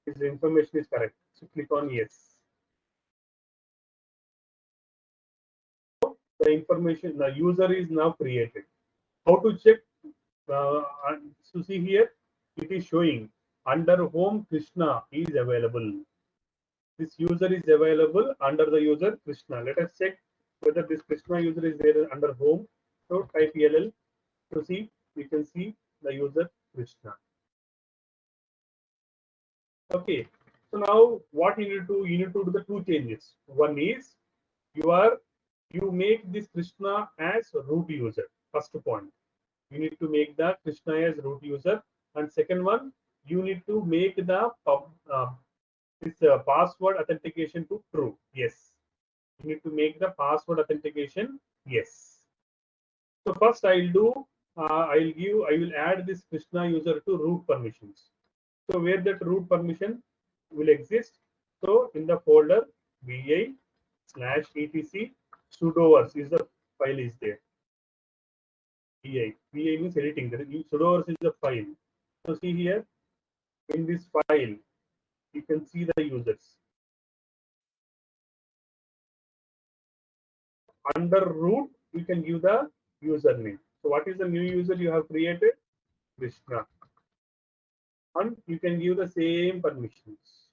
If the information is correct, so click on yes. So the information, the user is now created. How to check? So see here, it is showing under home Krishna is available. This user is available under the user Krishna. Let us check whether this Krishna user is there under home. So type ELL to see. We can see the user Krishna. Okay. So now what you need to do? You need to do the two changes. One is you make this Krishna as root user. First point. You need to make the Krishna as root user, and second one, you need to make the this password authentication to true. Yes, you need to make the password authentication. Yes. So first I'll do. I will add this Krishna user to root permissions. So where that root permission will exist. So in the folder vi/etc sudoers is the file is there. Vi means editing. The sudoers is the file. So see here in this file, you can see the users. Under root, you can give the username. So what is the new user you have created? Krishna. And you can give the same permissions.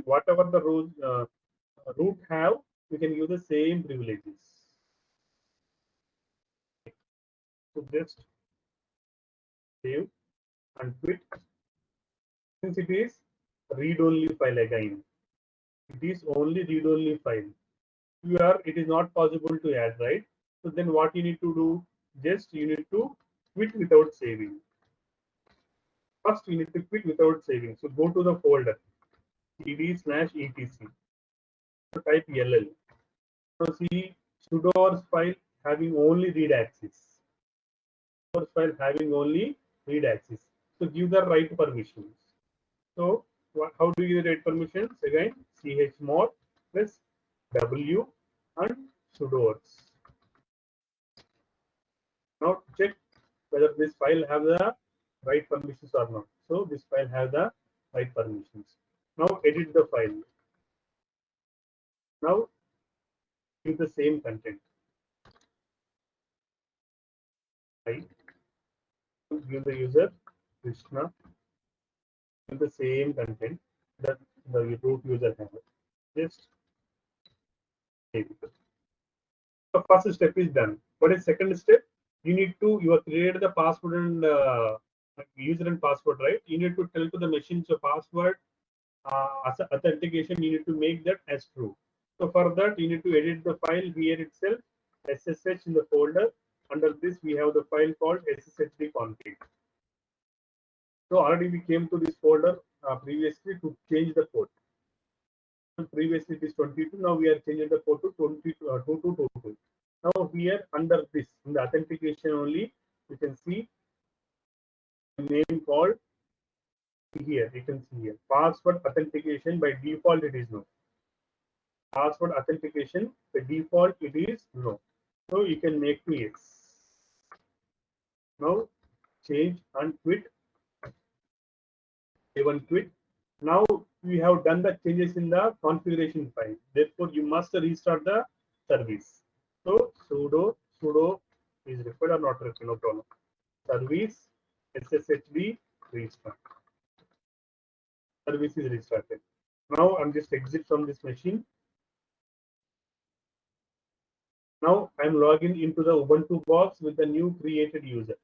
Whatever the root have, you can give the same privileges. So just save and quit. Since it is read-only file again, it is only read-only file. It is not possible to add, right? So then what you need to do? Just you need to quit without saving. First, you need to quit without saving. So go to the folder. cd/etc. So type ll. So see sudoers file having only read access. Sudoers file having only read access. So give the write permissions. So how do you write permissions? Again chmod plus w and sudoers. Now check whether this file have the right permissions or not. So this file have the right permissions. Now edit the file. Now give the same content. Right. Give the user Krishna. Give the same content that the root user has. Just save it. The first step is done. What is second step? You have created the password and user and password, right? You need to tell to the machine so password as a authentication. You need to make that as true. So for that, you need to edit the file here itself, SSH in the folder. Under this, we have the file called sshd config. So already we came to this folder previously to change the port. Previously it is 22. Now we are changing the port to 2222. Now here under this in the authentication only, you can see the name called here. You can see here password authentication. By default it is no. Password authentication by default it is no. So you can make to yes. Now change and quit. Save and quit. Now we have done the changes in the configuration file. Therefore, you must restart the service. So sudo is required or not required, no problem. Service sshd restart. Service is restarted. Now I'm just exit from this machine. Now I'm logging into the Ubuntu box with the new created user.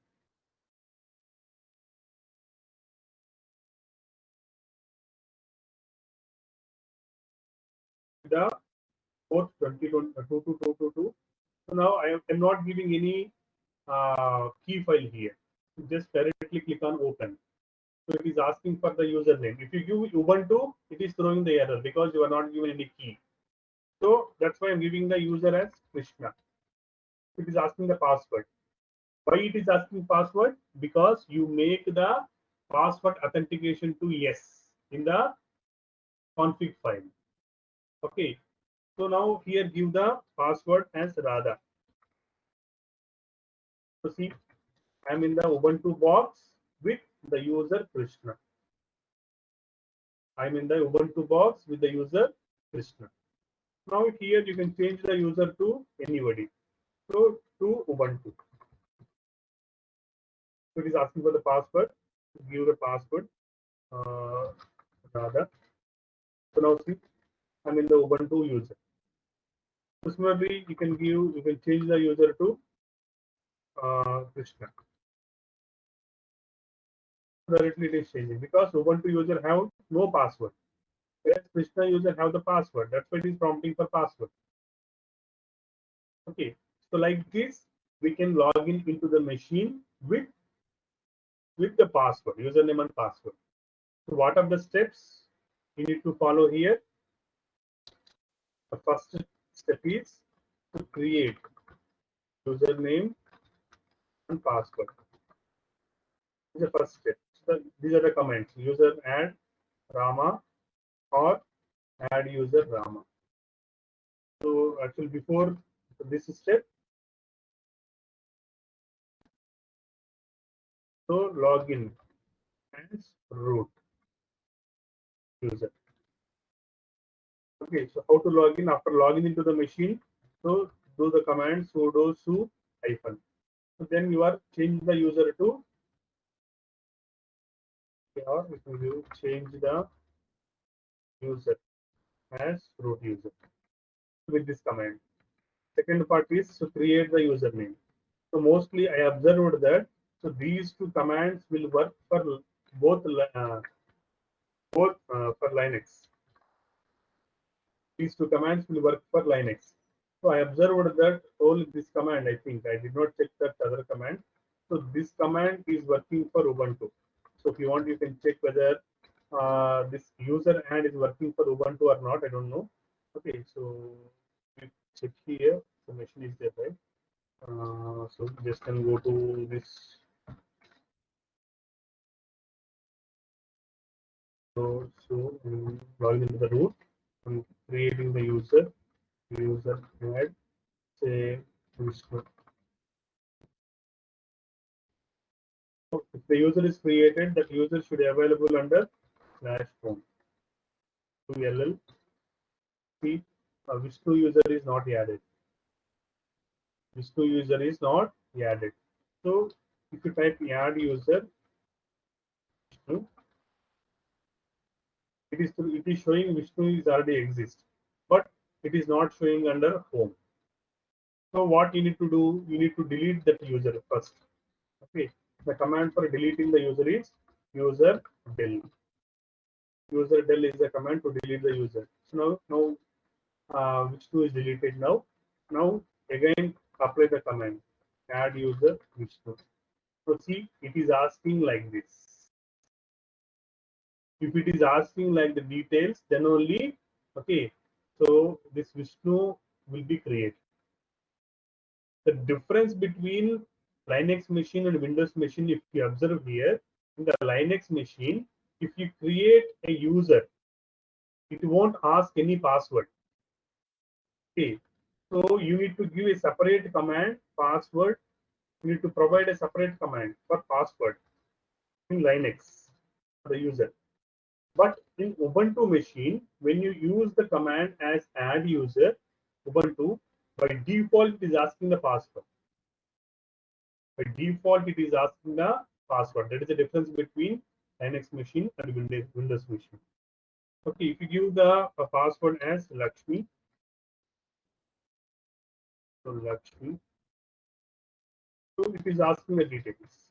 The port 22222. So now I am not giving any key file here. Just directly click on open. So it is asking for the username. If you give Ubuntu, it is throwing the error because you are not given any key. So that's why I'm giving the user as Krishna. It is asking the password. Why it is asking password? Because you make the password authentication to yes in the config file. Okay. So now here give the password as Radha. So see, I'm in the Ubuntu box with the user Krishna. I'm in the Ubuntu box with the user Krishna. Now here you can change the user to anybody. So to Ubuntu. So it is asking for the password. Give the password. Rather. So now see, I'm in the Ubuntu user. Similarly, you can change the user to Krishna. Directly it is changing because Ubuntu user have no password. Whereas Krishna user have the password. That's why it is prompting for password. Okay. So like this, we can log in into the machine with the password, username and password. So what are the steps you need to follow here? The first step is to create username and password. This is the first step. So these are the commands. User add Rama or add user Rama. So actually before this step, so login as root user. Okay, so how to log in after logging into the machine? So do the command sudo su hyphen. So then you are change the user to, or if you change the user as root user with this command. Second part is to create the username. So mostly I observed that so these two commands will work for both for Linux. These two commands will work for Linux. So I observed that only this command, I think I did not check that other command. So this command is working for Ubuntu. So if you want, you can check whether this user add is working for Ubuntu or not, I don't know. Okay, so we check here. The machine is there, right? So just can go to this. So log into the root. I'm creating the user add, say Vishnu. So if the user is created, that user should be available under /home. To LL, see, Vishnu user is not added. Vishnu user is not added. So if you type add user, Vishnu, it is showing Vishnu is already exist, but it is not showing under home. So what you need to do, you need to delete that user first. Okay, the command for deleting the user is user del. User del is the command to delete the user. So now Vishnu is deleted now. Now again apply the command add user Vishnu. So see, it is asking like this. If it is asking like the details, then only okay. So this Vishnu will be created. The difference between Linux machine and Windows machine, if you observe here, in the Linux machine, if you create a user, it won't ask any password. Okay, so you need to give a separate command password. You need to provide a separate command for password in Linux for the user. But in Ubuntu machine, when you use the command as add user Ubuntu, by default it is asking the password. By default, it is asking the password. That is the difference between Linux machine and Windows machine. Okay, if you give the password as Lakshmi, so Lakshmi, so it is asking the details.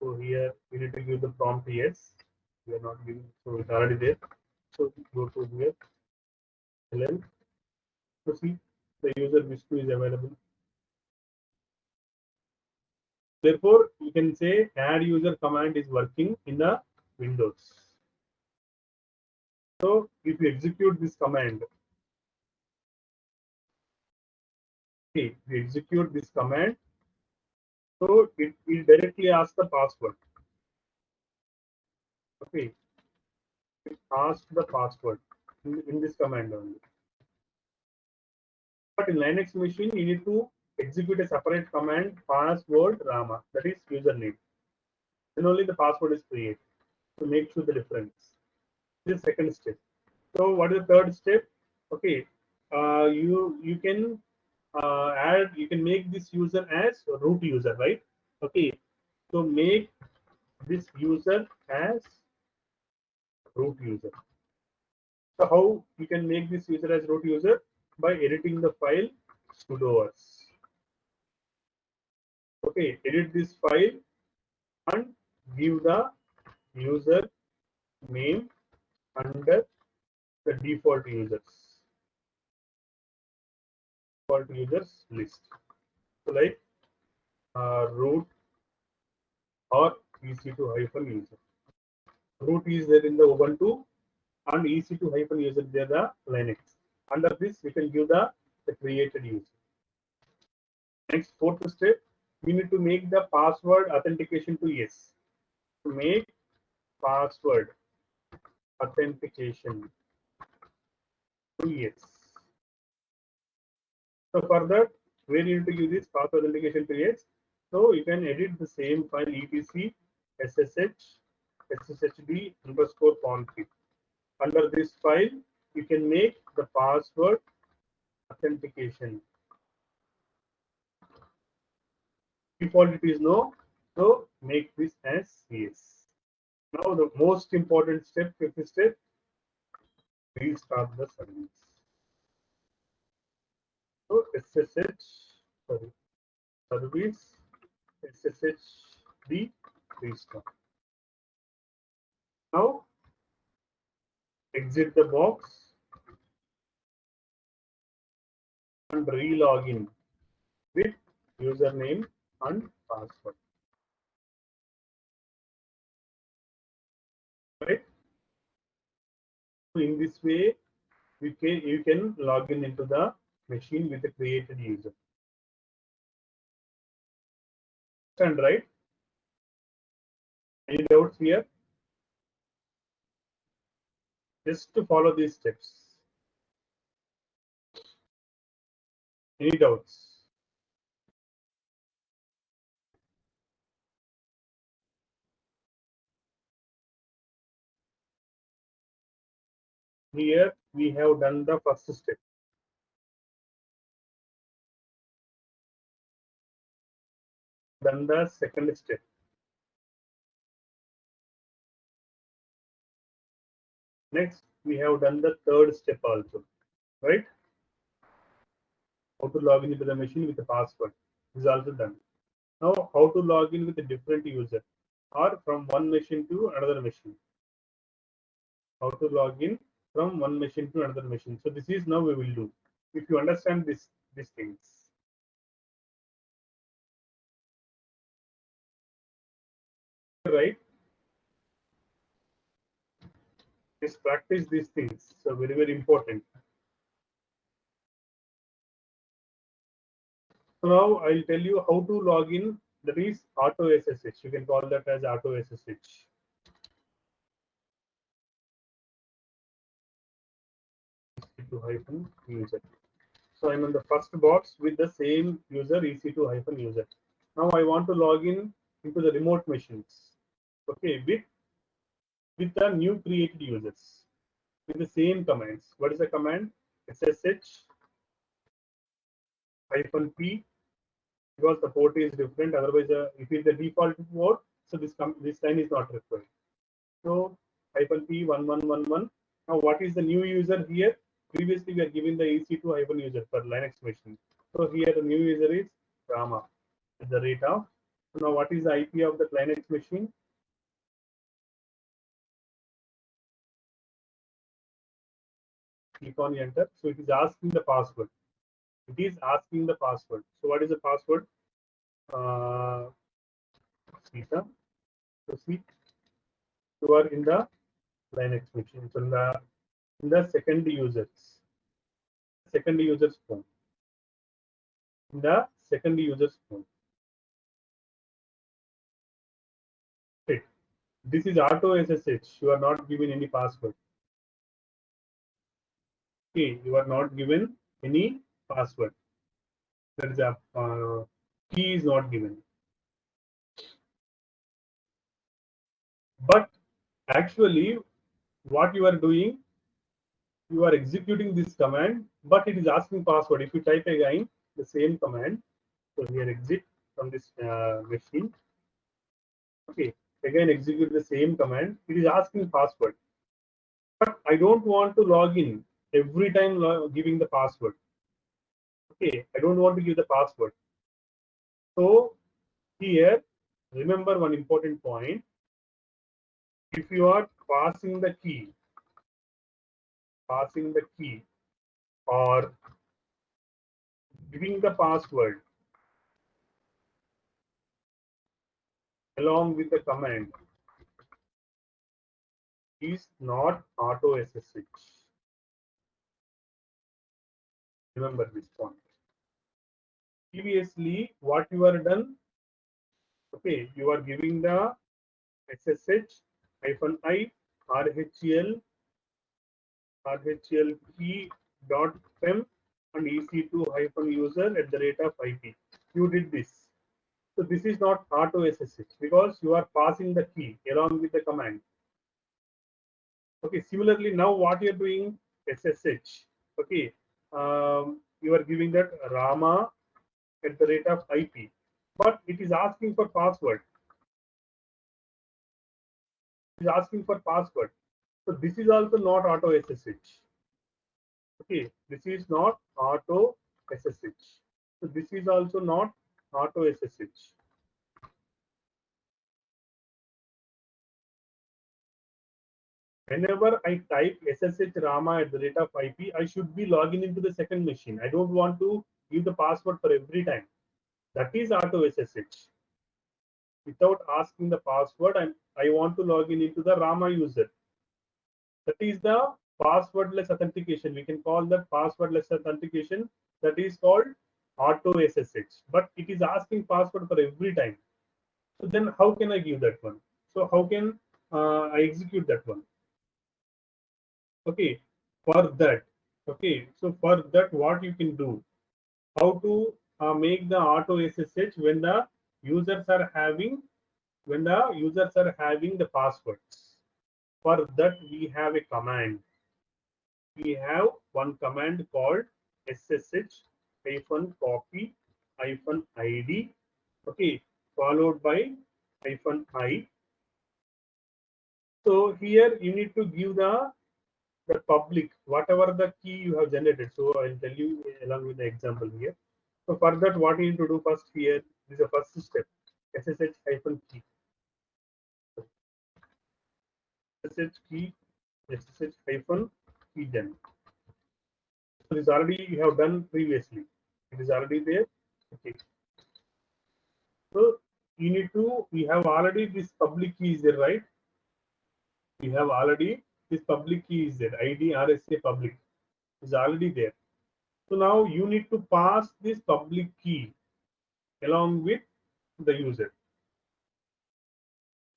So here we need to give the prompt yes. We are not giving, so it's already there. So go to here, LL. So see, the user Vishnu is available. Therefore, you can say add user command is working in the Windows. So if you execute this command, okay, we execute this command, so it will directly ask the password. Okay, it asks the password in this command only. But in Linux machine, you need to execute a separate command password Rama, that is username. Then only the password is created to make sure the difference. This is second step. So what is the third step? Okay, you can add, you can make this user as root user, right? Okay, so make this user as root user. So how you can make this user as root user? By editing the file sudoers. Okay, edit this file and give the user name under the default users list. So like root or EC2-user. Root is there in the Ubuntu and EC2-user there the Linux. Under this, we can give the created user. Next, fourth step, we need to make the password authentication to yes. To make password authentication to yes. So for that, where you need to use this password authentication to yes. So you can edit the same file etc sshd underscore config. Under this file, you can make the password authentication. Default it is no, so make this as yes. Now the most important step, fifth step, restart the service. So service sshd restart. Now exit the box and re-login with username and password. right? So in this way, you can log in into the machine with a created user. Understand, right? Any doubts here? Just to follow these steps. Any doubts? Here we have done the first step. Done the second step. Next, we have done the third step also, right? How to log in into the machine with the password is also done. Now, how to log in with a different user or from one machine to another machine. How to log in from one machine to another machine. So this is now we will do. If you understand these things, right? Just practice these things. So very important. So now I'll tell you how to log in. That is Auto SSH. You can call that as Auto SSH. EC2-user. So I'm in the first box with the same user EC2-user. Now I want to log in into the remote machines. Okay, with the new created users with the same commands. What is the command? SSH -p, because the port is different. Otherwise, if it's the default port, so this line is not required. So -p 1111. Now what is the new user here? Previously we are giving the EC2-user for Linux machine. So here the new user is Rama at the rate of. So now what is the IP of the Linux machine? Click on enter. So it is asking the password. It is asking the password. So what is the password? Sita. So see, you are in the Linux machine. So in the second user's phone. In the second user's phone. Okay. This is Auto SSH. You are not given any password. Okay, you are not given any password. There is a key is not given. But actually, what you are doing, you are executing this command, but it is asking password. If you type again the same command, so here exit from this machine. Okay, again execute the same command. It is asking password, but I don't want to log in every time giving the password. Okay, I don't want to give the password. So here, remember one important point. If you are passing the key or giving the password along with the command is not Auto SSH. Remember this point. Previously, what you are done, okay, you are giving the SSH -i RHL key dot fem and EC2-user at the rate of IP. You did this. So this is not Auto SSH because you are passing the key along with the command. Okay, similarly, now what you're doing, SSH. Okay, you are giving that Rama at the rate of IP, but it is asking for password. It is asking for password. So this is also not Auto SSH. Okay, this is not Auto SSH. So this is also not Auto SSH. Whenever I type SSH Rama at the rate of IP, I should be logging into the second machine. I don't want to give the password for every time. That is Auto SSH. Without asking the password, I want to log in into the Rama user. That is the passwordless authentication. We can call that passwordless authentication. That is called Auto SSH. But it is asking password for every time. So then how can I give that one? So how can I execute that one? Okay, for that. Okay, so for that, what you can do? How to make the Auto SSH when the users are having the passwords. For that, we have a command. We have one command called ssh -copy -id, okay, followed by -i. So here you need to give the public, whatever the key you have generated. So I'll tell you along with the example here. So for that, what you need to do first here is the first step, ssh-key. ssh-key then. So this already you have done previously. It is already there. Okay. So you need to, we have already this public key is there, right? We have already this public key is there. ID RSA public is already there. So now you need to pass this public key along with the user.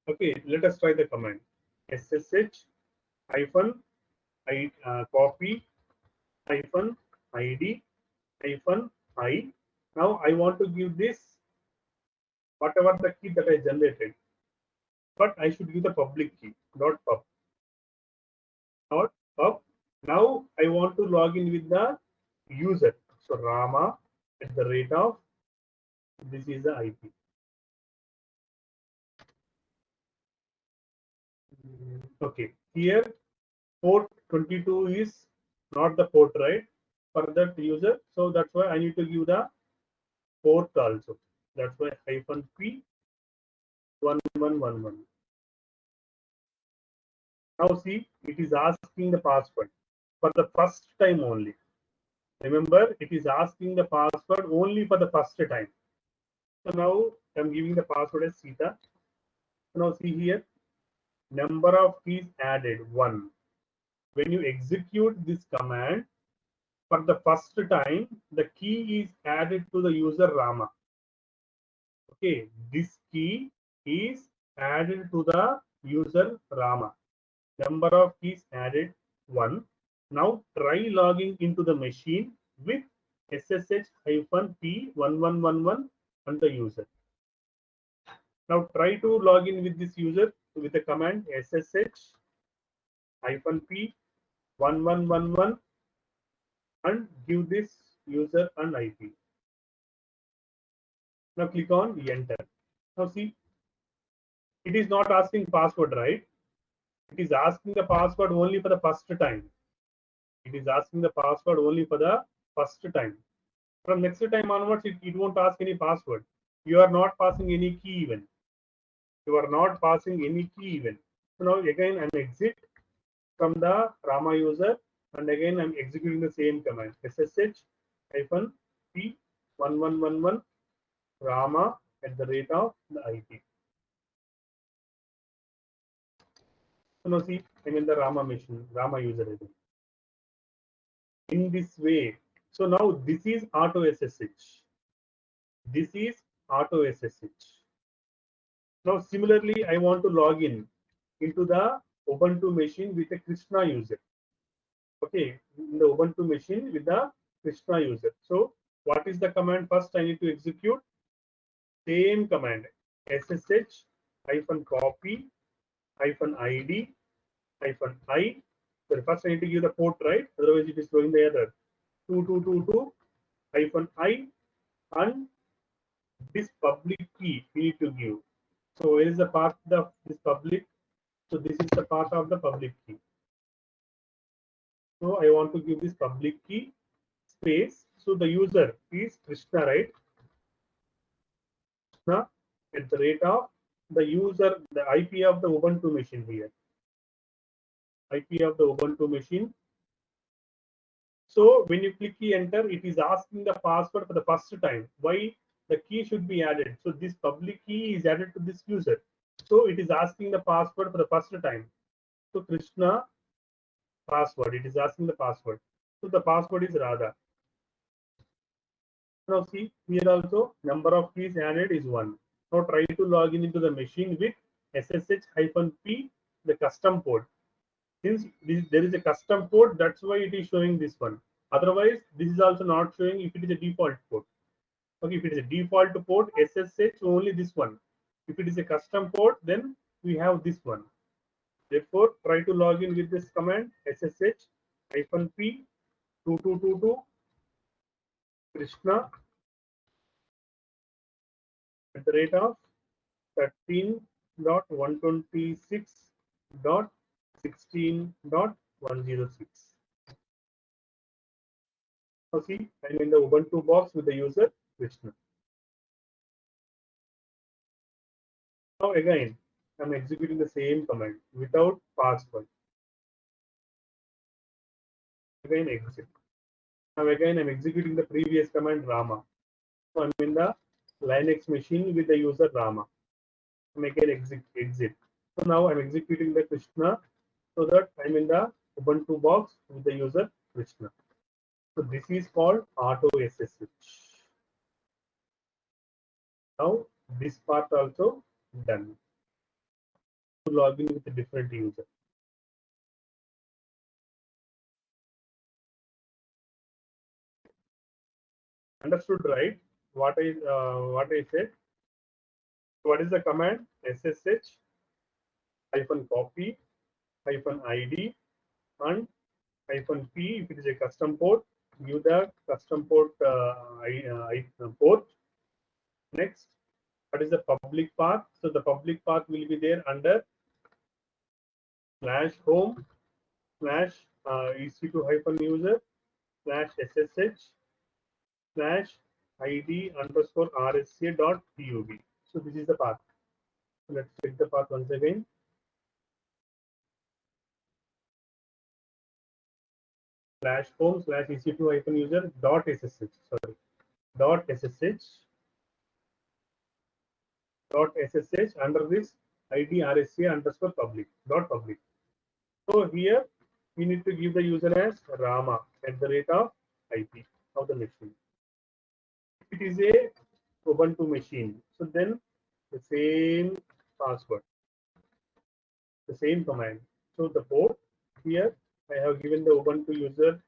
Okay, let us try the command. SSH hyphen copy hyphen ID hyphen I. Now I want to give this whatever the key that I generated, but I should give the public key, not pub. Not pub. Now I want to log in with the user. So Rama at the rate of, this is the IP. Okay, here port 22 is not the port, right, for that user. So that's why I need to give the port also. That's why -p 1111. Now see, it is asking the password for the first time only. Remember, it is asking the password only for the first time. So now I'm giving the password as Sita. So now see here, number of keys added 1. When you execute this command, for the first time, the key is added to the user Rama. Okay, this key is added to the user Rama. Number of keys added 1. Now try logging into the machine with ssh-p1111 on the user. Now try to log in with this user with the command ssh-p1111 and give this user an IP. Now click on enter. Now see, it is not asking password, right? It is asking the password only for the first time. It is asking the password only for the first time. From next time onwards, it won't ask any password. You are not passing any key even. You are not passing any key even. So now again I'm exit from the Rama user, and again I'm executing the same command ssh-p1111 Rama at the rate of the IP. So now see, I'm in the Rama machine, Rama user again. In this way, so now this is Auto SSH. This is Auto SSH. Now similarly, I want to log in into the Ubuntu machine with a Krishna user. Okay, in the Ubuntu machine with the Krishna user. So what is the command? First, I need to execute same command ssh -copy -id -i. So first I need to give the port, right? Otherwise it is throwing the error. 2222 -i and this public key we need to give. So where is the part of this public? So this is the part of the public key. So I want to give this public key space. So the user is Krishna, right? Krishna at the rate of the user, the IP of the Ubuntu machine here. IP of the Ubuntu machine. So when you click enter, it is asking the password for the first time. Why the key should be added? So this public key is added to this user. So it is asking the password for the first time. So Krishna password. It is asking the password. So the password is Radha. Now see here also number of keys added is 1. Now try to log in into the machine with SSH-P, the custom port. Since there is a custom port, that's why it is showing this one. Otherwise, this is also not showing if it is a default port. Okay, if it is a default port, SSH only this one. If it is a custom port, then we have this one. Therefore, try to log in with this command SSH-P 2222 Krishna at the rate of 13.126.16.106. Now see, I'm in the Ubuntu box with the user Krishna. Now again, I'm executing the same command without password. Again exit. Now again, I'm executing the previous command Rama. So I'm in the Linux machine with the user Rama. I'm again exit. So now I'm executing the Krishna so that I'm in the Ubuntu box with the user Krishna. So this is called Auto SSH. Now this part also done. To log in with a different user. Understood, right? What I said. What is the command? SSH hyphen copy hyphen ID and hyphen P if it is a custom port. Give the custom port port. Next, what is the public path? So the public path will be there under /home /ec2 hyphen user /ssh /id underscore rsa dot pub. So this is the path. So let's check the path once again. /home /ec2 hyphen user dot ssh. Sorry, dot ssh under this id rsa underscore public dot public. So here we need to give the user as Rama at the rate of IP of the machine. If it is a Ubuntu machine, so then the same password, the same command. So the port here I have given the Ubuntu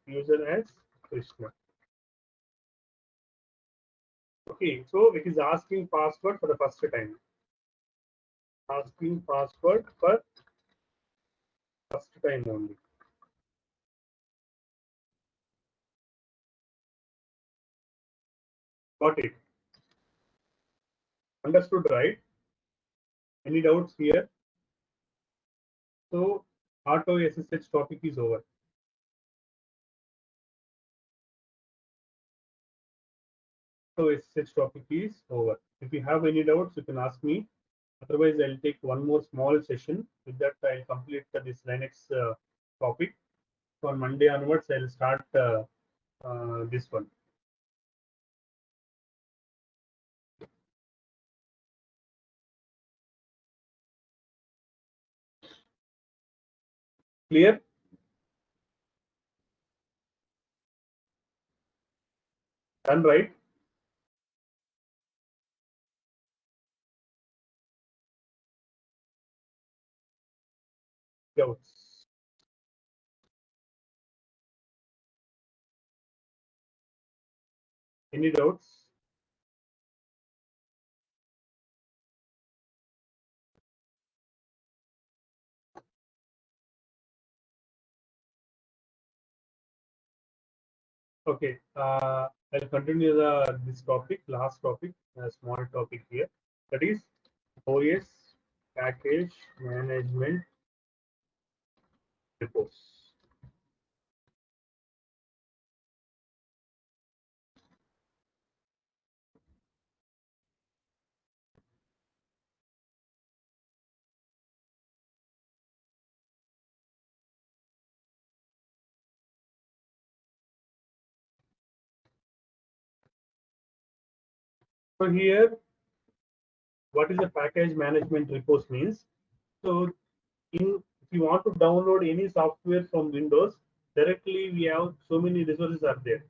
user as Krishna. Okay, so it is asking password for the first time. Asking password for first time only. Got it. Understood, right? Any doubts here? So Auto SSH topic is over. So SSH topic is over. If you have any doubts, you can ask me. Otherwise, I'll take one more small session. With that, I'll complete this Linux topic. So on Monday onwards, I'll start this one. Clear? Done, right? Doubts? Any doubts? Okay. I'll continue this topic, last topic, a small topic here. That is OS package management repos. So here what is a package management repos means? So if you want to download any software from Windows, directly we have so many resources are there.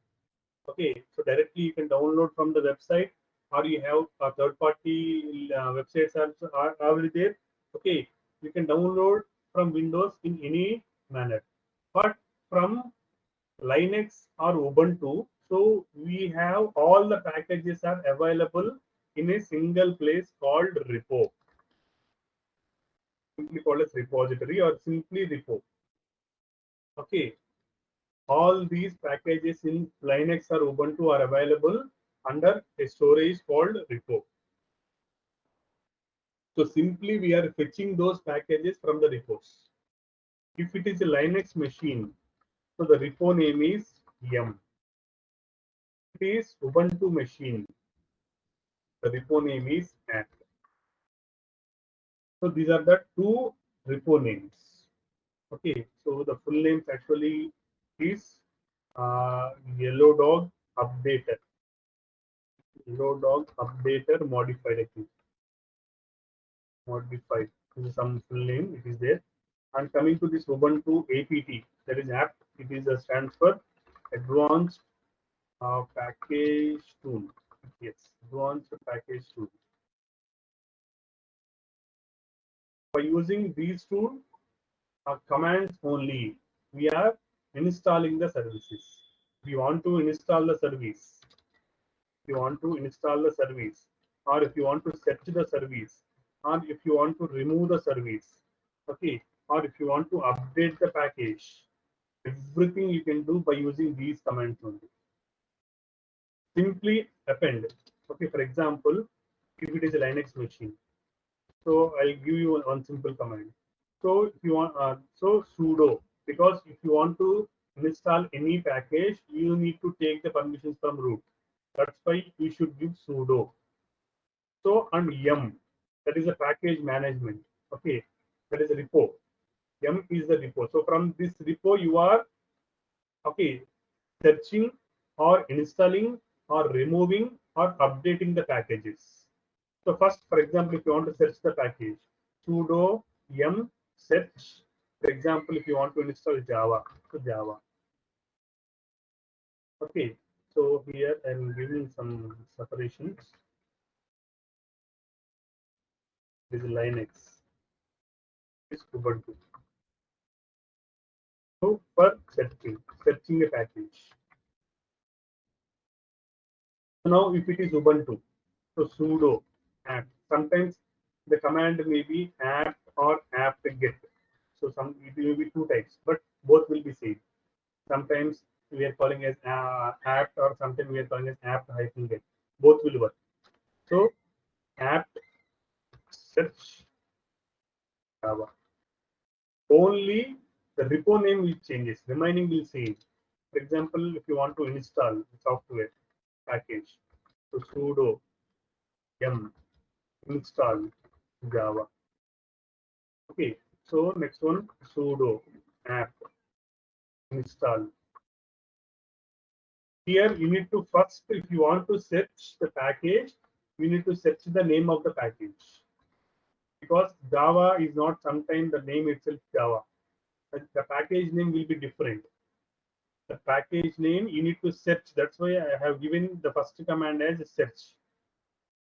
Okay, so directly you can download from the website, or you have a third-party websites are already there. Okay, you can download from Windows in any manner, but from Linux or Ubuntu, so we have all the packages are available in a single place called repo, simply called as repository or simply repo. Okay, all these packages in Linux or Ubuntu are available under a storage called repo. So simply we are fetching those packages from the repos. If it is a Linux machine, so the repo name is yum. If it is Ubuntu machine, the repo name is app. So these are the two repo names. Okay, so the full names actually is Yellow Dog Updater. Yellow Dog Updater modified, I think. Modified. This is some full name. It is there. And coming to this Ubuntu APT, that is app. It is a stands for Advanced Package Tool. Yes, Advanced Package Tool. By using these two commands only, we are installing the services. We want to install the service. You want to install the service, or if you want to search the service, or if you want to remove the service, okay, or if you want to update the package, everything you can do by using these commands only. Simply append. Okay, for example, if it is a Linux machine, so I'll give you one simple command. So if you want, so sudo, because if you want to install any package, you need to take the permissions from root. That's why you should give sudo. So and yum, that is a package management. Okay, that is a repo. Yum is the repo. So from this repo, you are okay searching or installing or removing or updating the packages. So first, for example, if you want to search the package, sudo yum search. For example, if you want to install Java, so Java. Okay, so here I'm giving some separations. This is Linux, this is Ubuntu. So for searching a package. So now if it is Ubuntu, so sudo apt. Sometimes the command may be apt or apt get. So some it will be two types, but both will be same. Sometimes we are calling as apt, or sometimes we are calling as apt-get. Both will work. So apt search Java. Only the repo name will changes. Remaining will same. For example, if you want to install the software package, so sudo yum install Java. Okay. So next one sudo apt install. Here you need to first, if you want to search the package, you need to search the name of the package, because Java is not sometimes the name itself Java. The package name will be different. The package name you need to search. That's why I have given the first command as search.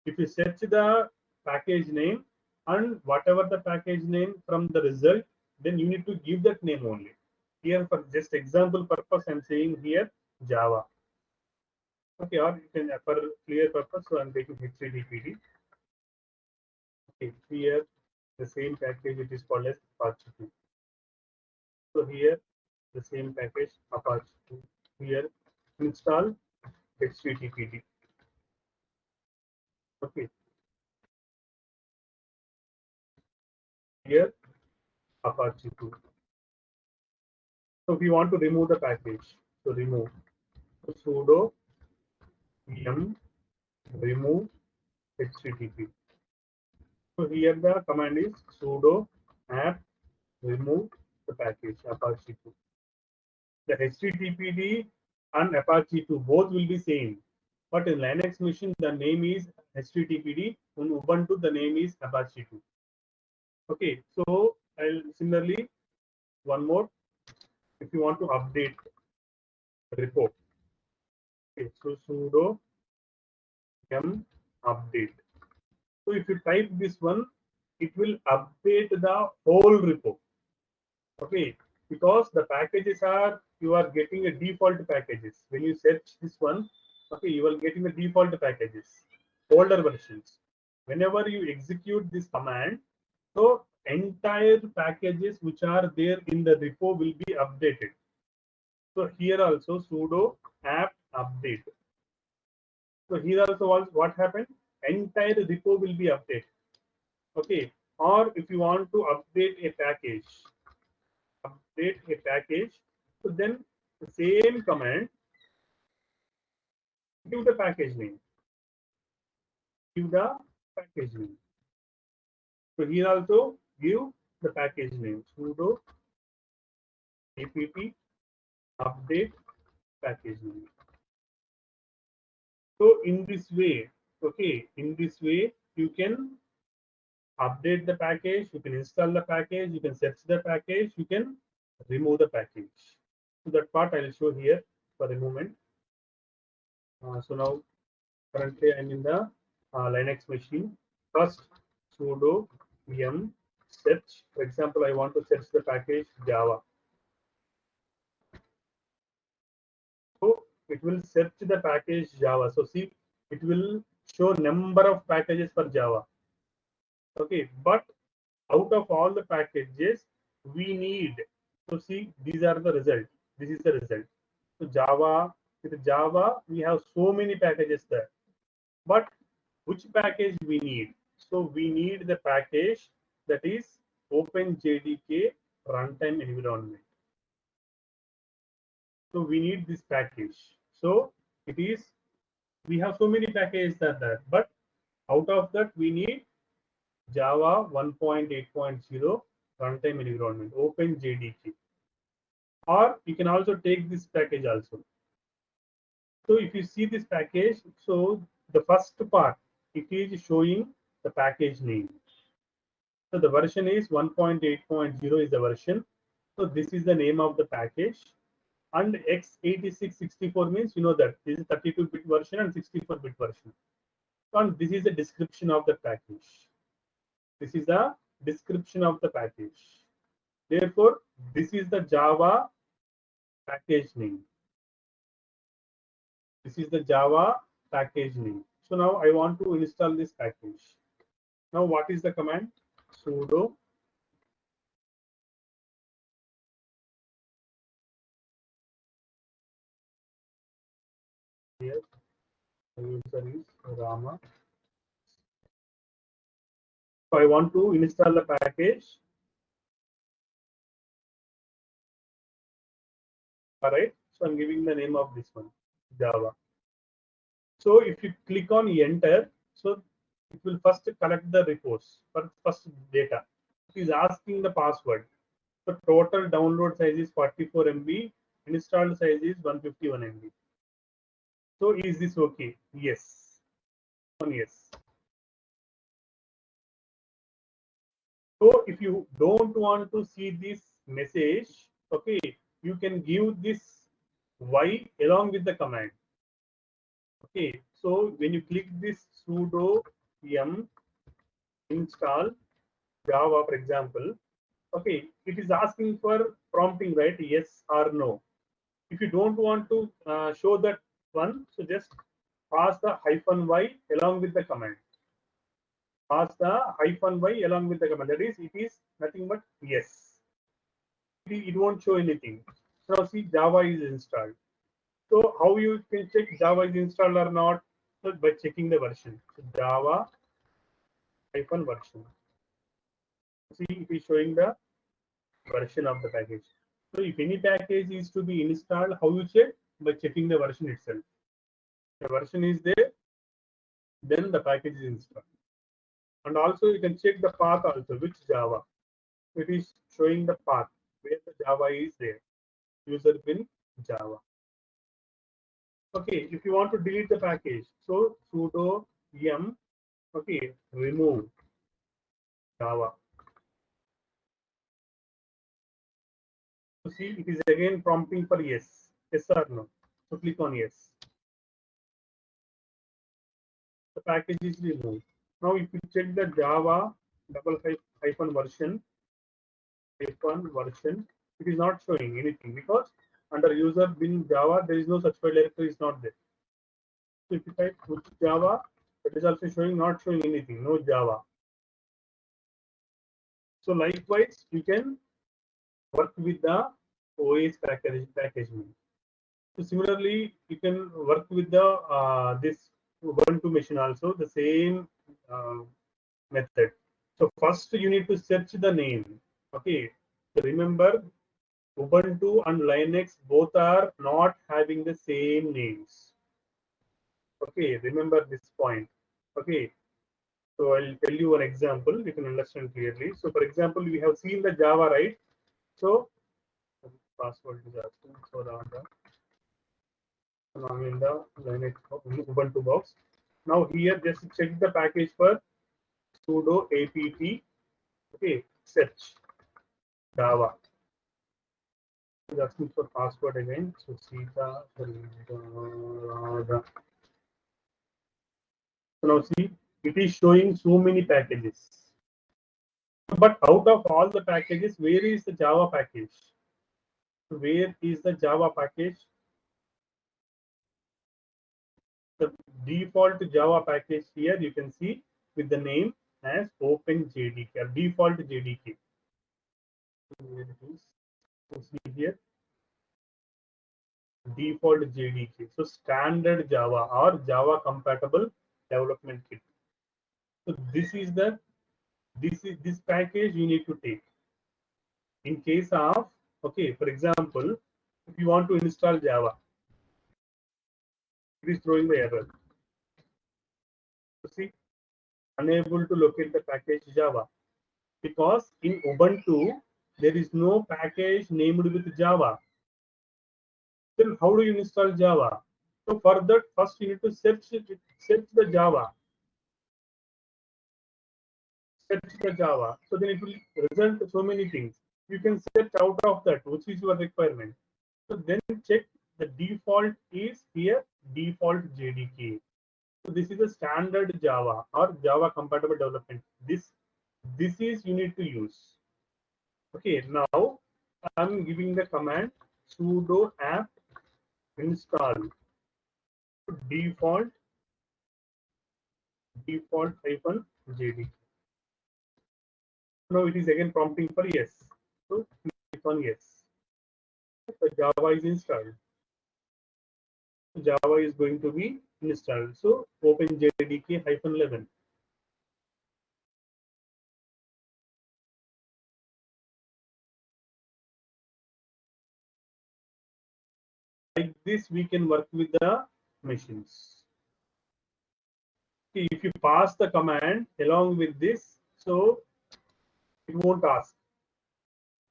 If you search the package name and whatever the package name from the result, then you need to give that name only. Here for just example purpose, I'm saying here Java. Okay, or you can for clear purpose, so I'm taking HTTPD. Okay, here the same package it is called as Apache 2. So here the same package Apache 2. Here install HTTPD. Okay, here Apache 2. So we want to remove the package. So remove. So sudo yum remove HTTP. So here the command is sudo apt remove the package Apache 2. The HTTPD and Apache 2 both will be same. But in Linux machine, the name is HTTPD. On Ubuntu, the name is Apache 2. Okay, so I'll similarly one more. If you want to update repo, okay, so sudo yum update. So if you type this one, it will update the whole repo. Okay, because the packages are, you are getting a default packages. When you search this one, okay, you are getting the default packages, older versions. Whenever you execute this command, so entire packages which are there in the repo will be updated. So here also sudo apt update. So here also what happened? Entire repo will be updated. Okay, or if you want to update a package, so then the same command, give the package name, give the package name. So here also give the package name, sudo apt update package name. So in this way, okay, in this way you can update the package, you can install the package, you can search the package, you can remove the package. So that part I'll show here for a moment. So now currently I'm in the Linux machine. First sudo yum search. For example, I want to search the package Java. So it will search the package Java. So see, it will show number of packages for Java. Okay, but out of all the packages, we need to see these are the result. This is the result. So Java, with Java, we have so many packages there. But which package we need? So we need the package that is OpenJDK runtime environment. So we need this package. So it is, we have so many packages that there, but out of that we need Java 1.8.0 runtime environment, OpenJDK. Or you can also take this package also. So if you see this package, so the first part, it is showing the package name. So the version is 1.8.0 is the version. So this is the name of the package. And x86-64 means, you know that this is 32-bit version and 64-bit version. And this is the description of the package. This is the description of the package. Therefore, this is the Java package name. This is the Java package name. So now I want to install this package. Now what is the command? Sudo here, the user is Rama. So I want to install the package. All right. So I'm giving the name of this one, Java. So if you click on enter, so it will first collect the repos for first data. It is asking the password. So total download size is 44 MB, installed size is 151 MB. So is this okay? Yes. Yes. So if you don't want to see this message, okay, you can give this Y along with the command. Okay, so when you click this sudo yum install Java, for example, okay, it is asking for prompting, right? Yes or no. If you don't want to show that one, so just pass the -y along with the command. Pass the -y along with the command. That is, it is nothing but yes. It won't show anything. So now see, Java is installed. So how you can check Java is installed or not? So by checking the version. So Java -version. See, it is showing the version of the package. So if any package is to be installed, how you check? By checking the version itself. The version is there, then the package is installed. And also you can check the path also, which Java. It is showing the path where the Java is there. User bin Java. Okay, if you want to delete the package, so sudo yum, okay, remove Java. So see, it is again prompting for yes, yes or no. So click on yes. The package is removed. Now, if you check the Java double hyphen version, it is not showing anything because under user bin Java there is no such file directory is not there. So if you type root Java, it is also showing not showing anything, no Java. So likewise, you can work with the OS packaging. So similarly, you can work with the this Ubuntu machine also the same method. So first you need to search the name. Okay. So remember, Ubuntu and Linux both are not having the same names. Okay, remember this point. Okay, so I'll tell you an example. You can understand clearly. So for example, we have seen the Java, right? So password is asking. So I'm in the Linux Ubuntu box. Now here just check the package for sudo apt. Okay, search Java. It's asking for password again. So Sita. So now see, it is showing so many packages. But out of all the packages, where is the Java package? Where is the Java package? The default Java package here you can see with the name as OpenJDK or default JDK. Where it is? So see here default JDK. So standard Java or Java compatible development kit. So this package you need to take. In case of okay, for example, if you want to install Java, it is throwing the error. So see, unable to locate the package Java because in Ubuntu there is no package named with Java. Then how do you install Java? So for that, first you need to search the Java, search the Java. So then it will result so many things. You can search out of that which is your requirement. So then check the default is here default JDK. So this is a standard Java or Java compatible development. This is you need to use. Okay, now I'm giving the command sudo apt install default hyphen JDK. Now it is again prompting for yes. So click on yes. The Java is installed. Java is going to be installed. So open JDK hyphen 11. Like this, we can work with the machines. Okay, if you pass the command along with this, so it won't ask.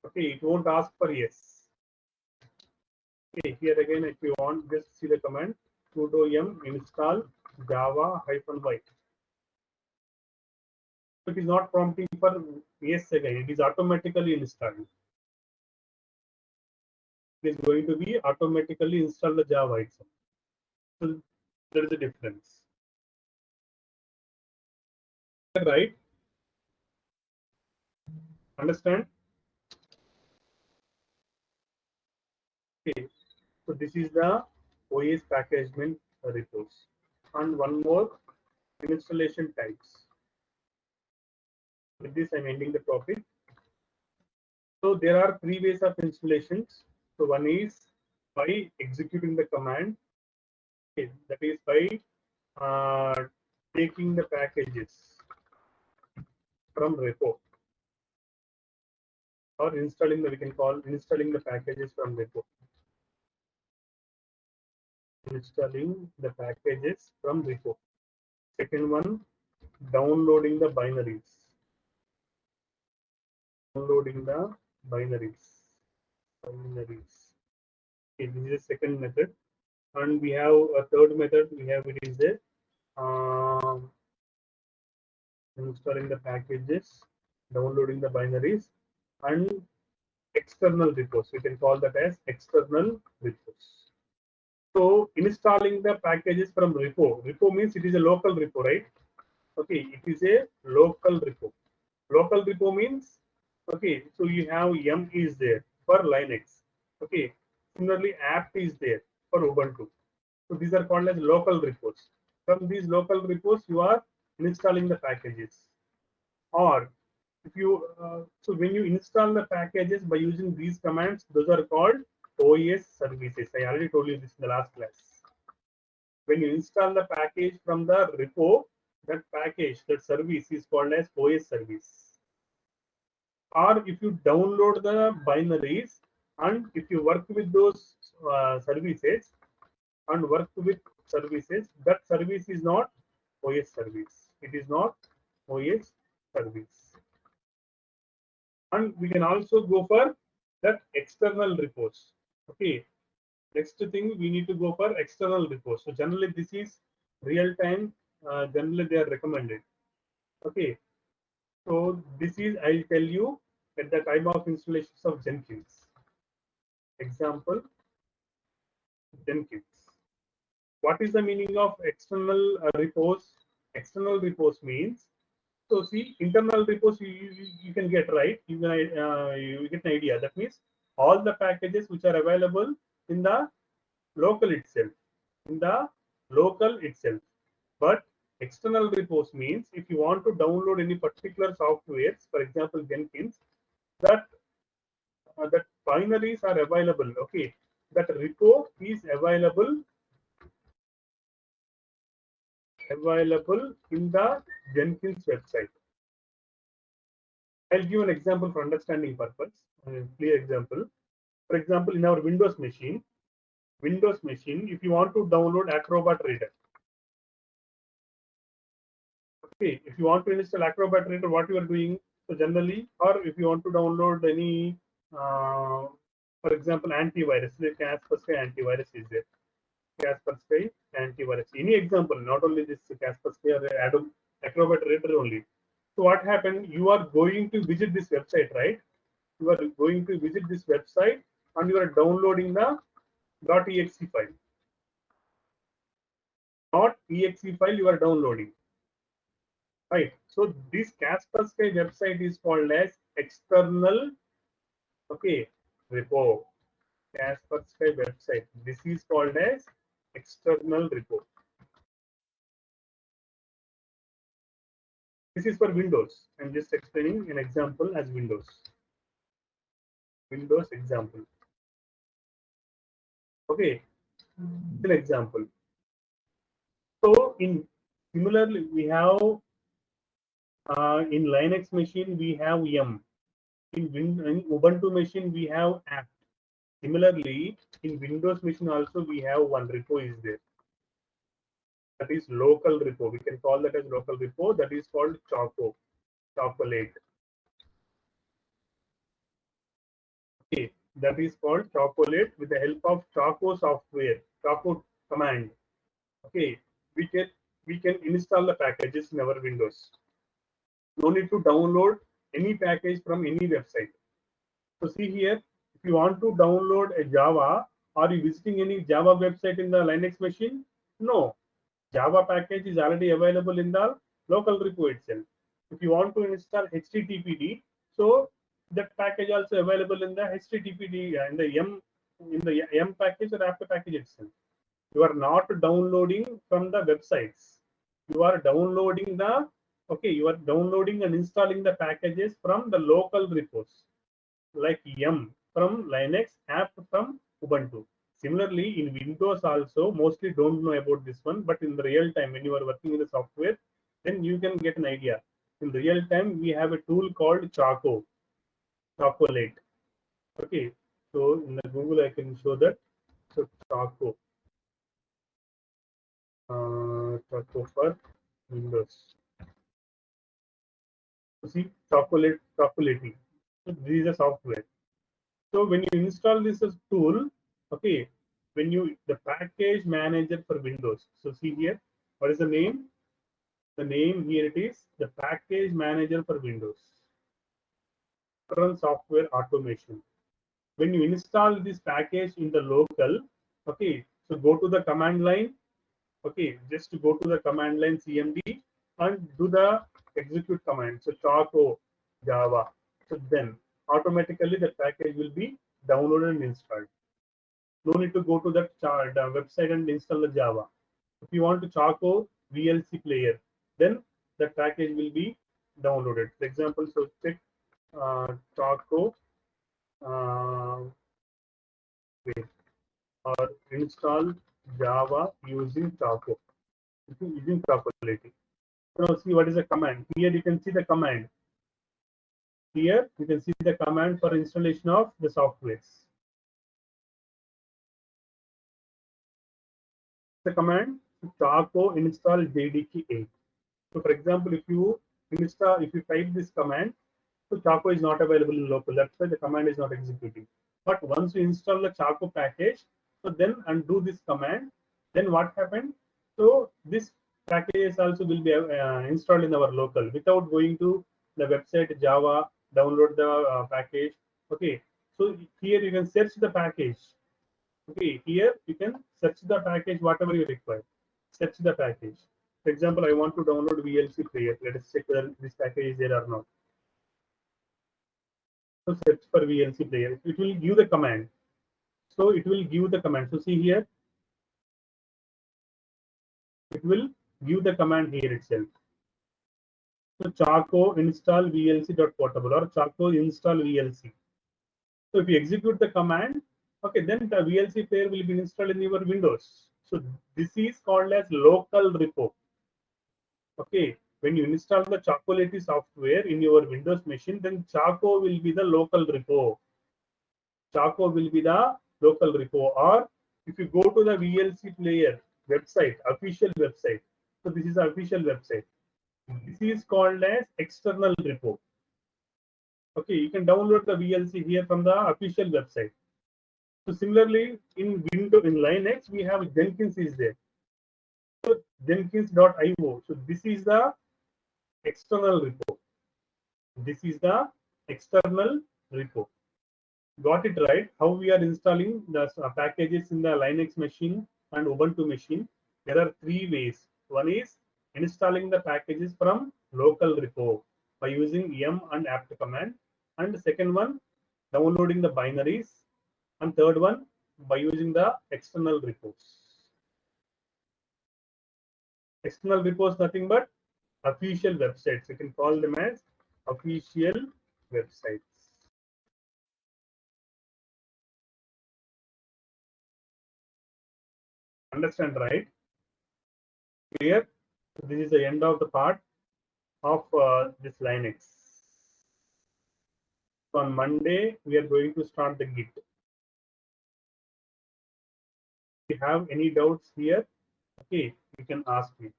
Okay, it won't ask for yes. Okay, here again, if you want, just see the command sudo yum install java hyphen y. It is not prompting for yes again. It is automatically installed. It is going to be automatically install the Java itself. So there is a difference. Right? Understand? Okay. So this is the OS packagement repos. And one more installation types. With this, I'm ending the topic. So there are three ways of installations. So one is by executing the command. Okay, that is by taking the packages from repo or installing the we can call installing the packages from repo. Installing the packages from repo. Second one, downloading the binaries. Downloading the binaries. Okay, this is the second method. and we have a third method. We have it is the installing the packages, downloading the binaries, and external repos. We can call that as external repos. So installing the packages from repo. Repo means it is a local repo, right? Okay, it is a local repo. Local repo means, okay, so you have yum is there for Linux. Okay, similarly apt is there for Ubuntu. So these are called as local repos. From these local repos, you are installing the packages. Or if you so when you install the packages by using these commands, those are called OS services. I already told you this in the last class. When you install the package from the repo, that package, that service is called as OS service. Or if you download the binaries and if you work with those services and work with services, that service is not OS service. It is not OS service. And we can also go for that external repos. Okay. Next thing we need to go for external repos. So generally this is real time. Generally they are recommended. Okay. So this is I'll tell you at the time of installations of Jenkins. Example Jenkins. What is the meaning of external repos? External repos means, so see, internal repos you can get, right. You can you get an idea. That means all the packages which are available in the local itself. In the local itself. But external repos means if you want to download any particular softwares, for example Jenkins, that that binaries are available. Okay, that repo is available in the Jenkins website. I'll give an example for understanding purpose. Clear example. For example, in our Windows machine, if you want to download Acrobat Reader, okay, if you want to install Acrobat Reader, what you are doing? So generally, or if you want to download any, for example, antivirus, like Kaspersky antivirus is there. Kaspersky antivirus. Any example, not only this Kaspersky or Adobe Acrobat Reader only. So what happened? You are going to visit this website, right? You are going to visit this website and you are downloading the .exe file. .exe file you are downloading, right? So this Kaspersky website is called as external, okay, repo. Kaspersky website. This is called as external repo. This is for Windows. I'm just explaining an example as Windows. Windows example. Okay, an example. So in similarly, we have in Linux machine we have yum. In Ubuntu machine we have apt. Similarly, in Windows machine also we have one repo is there. That is local repo. We can call that as local repo. That is called chocolate. Okay, that is called chocolate with the help of Choco software, Choco command. Okay, we can install the packages in our Windows. No need to download any package from any website. So see here, if you want to download a Java, are you visiting any Java website in the Linux machine? No, Java package is already available in the local repo itself. If you want to install HTTPD, so that package also available in the HTTPD in the M package or after package itself. You are not downloading from the websites. You are downloading the you are downloading and installing the packages from the local repos like yum from Linux, app from Ubuntu. Similarly, in Windows also, mostly don't know about this one, but in the real time, when you are working in the software, then you can get an idea. In real time, we have a tool called Chocolate. Okay, so in the Google, I can show that. So Choco for Windows. So see, Chocolatey. So this is a software. So when you install this as tool, okay, when you the package manager for Windows. So see here, what is the name? The name here it is the package manager for Windows. Run software automation. When you install this package in the local, okay, so go to the command line, okay, just to go to the command line cmd and do the execute command. So choco java. So then automatically the package will be downloaded and installed. No need to go to that website and install the Java. If you want to Choco VLC player, then that package will be downloaded. For example, so check Choco uh, wait, or install Java using Choco. Using Chocolatey. Now see what is the command. Here you can see the command. Here you can see the command for installation of the softwares. The command Choco install JDK 8. So for example, if you type this command, so Chaco is not available in local. That's why the command is not executing. But once you install the Chaco package, so then and do this command, then what happened? So this package also will be installed in our local without going to the website Java, download the package. Okay. So here you can search the package. Okay, here you can search the package whatever you require. Search the package. For example, I want to download VLC player. Let us check whether this package is there or not. So search for VLC player. It will give the command. So it will give the command. So see here, it will give the command here itself. So Chaco install VLC.portable or Chaco install VLC. So if you execute the command, okay, then the VLC player will be installed in your Windows. So this is called as local repo. Okay, when you install the Chocolatey software in your Windows machine, then Chaco will be the local repo. Chaco will be the local repo. Or if you go to the VLC player website, official website. So this is the official website. This is called as external repo. Okay, you can download the VLC here from the official website. So similarly, in Windows, in Linux, we have Jenkins is there. So Jenkins.io. So this is the external repo. This is the external repo. Got it right? How we are installing the packages in the Linux machine and Ubuntu machine? There are three ways. One is installing the packages from local repo by using yum and apt command. And the second one, downloading the binaries. And third one, by using the external repos. External repos, nothing but official websites. You can call them as official websites. Understand, right? Clear? This is the end of the part of this Linux. So on Monday, we are going to start the Git. If you have any doubts here, okay, you can ask me.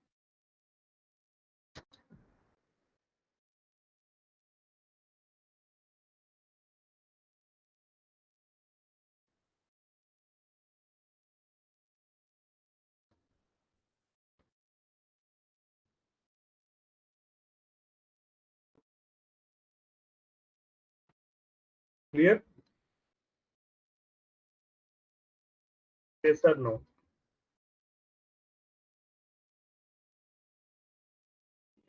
Clear? Yes or no?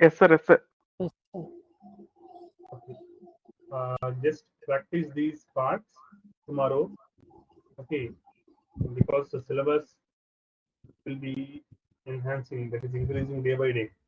Yes, sir. Yes, sir. Yes, sir. Okay. Just practice these parts tomorrow. Okay, because the syllabus will be enhancing, that is increasing day by day.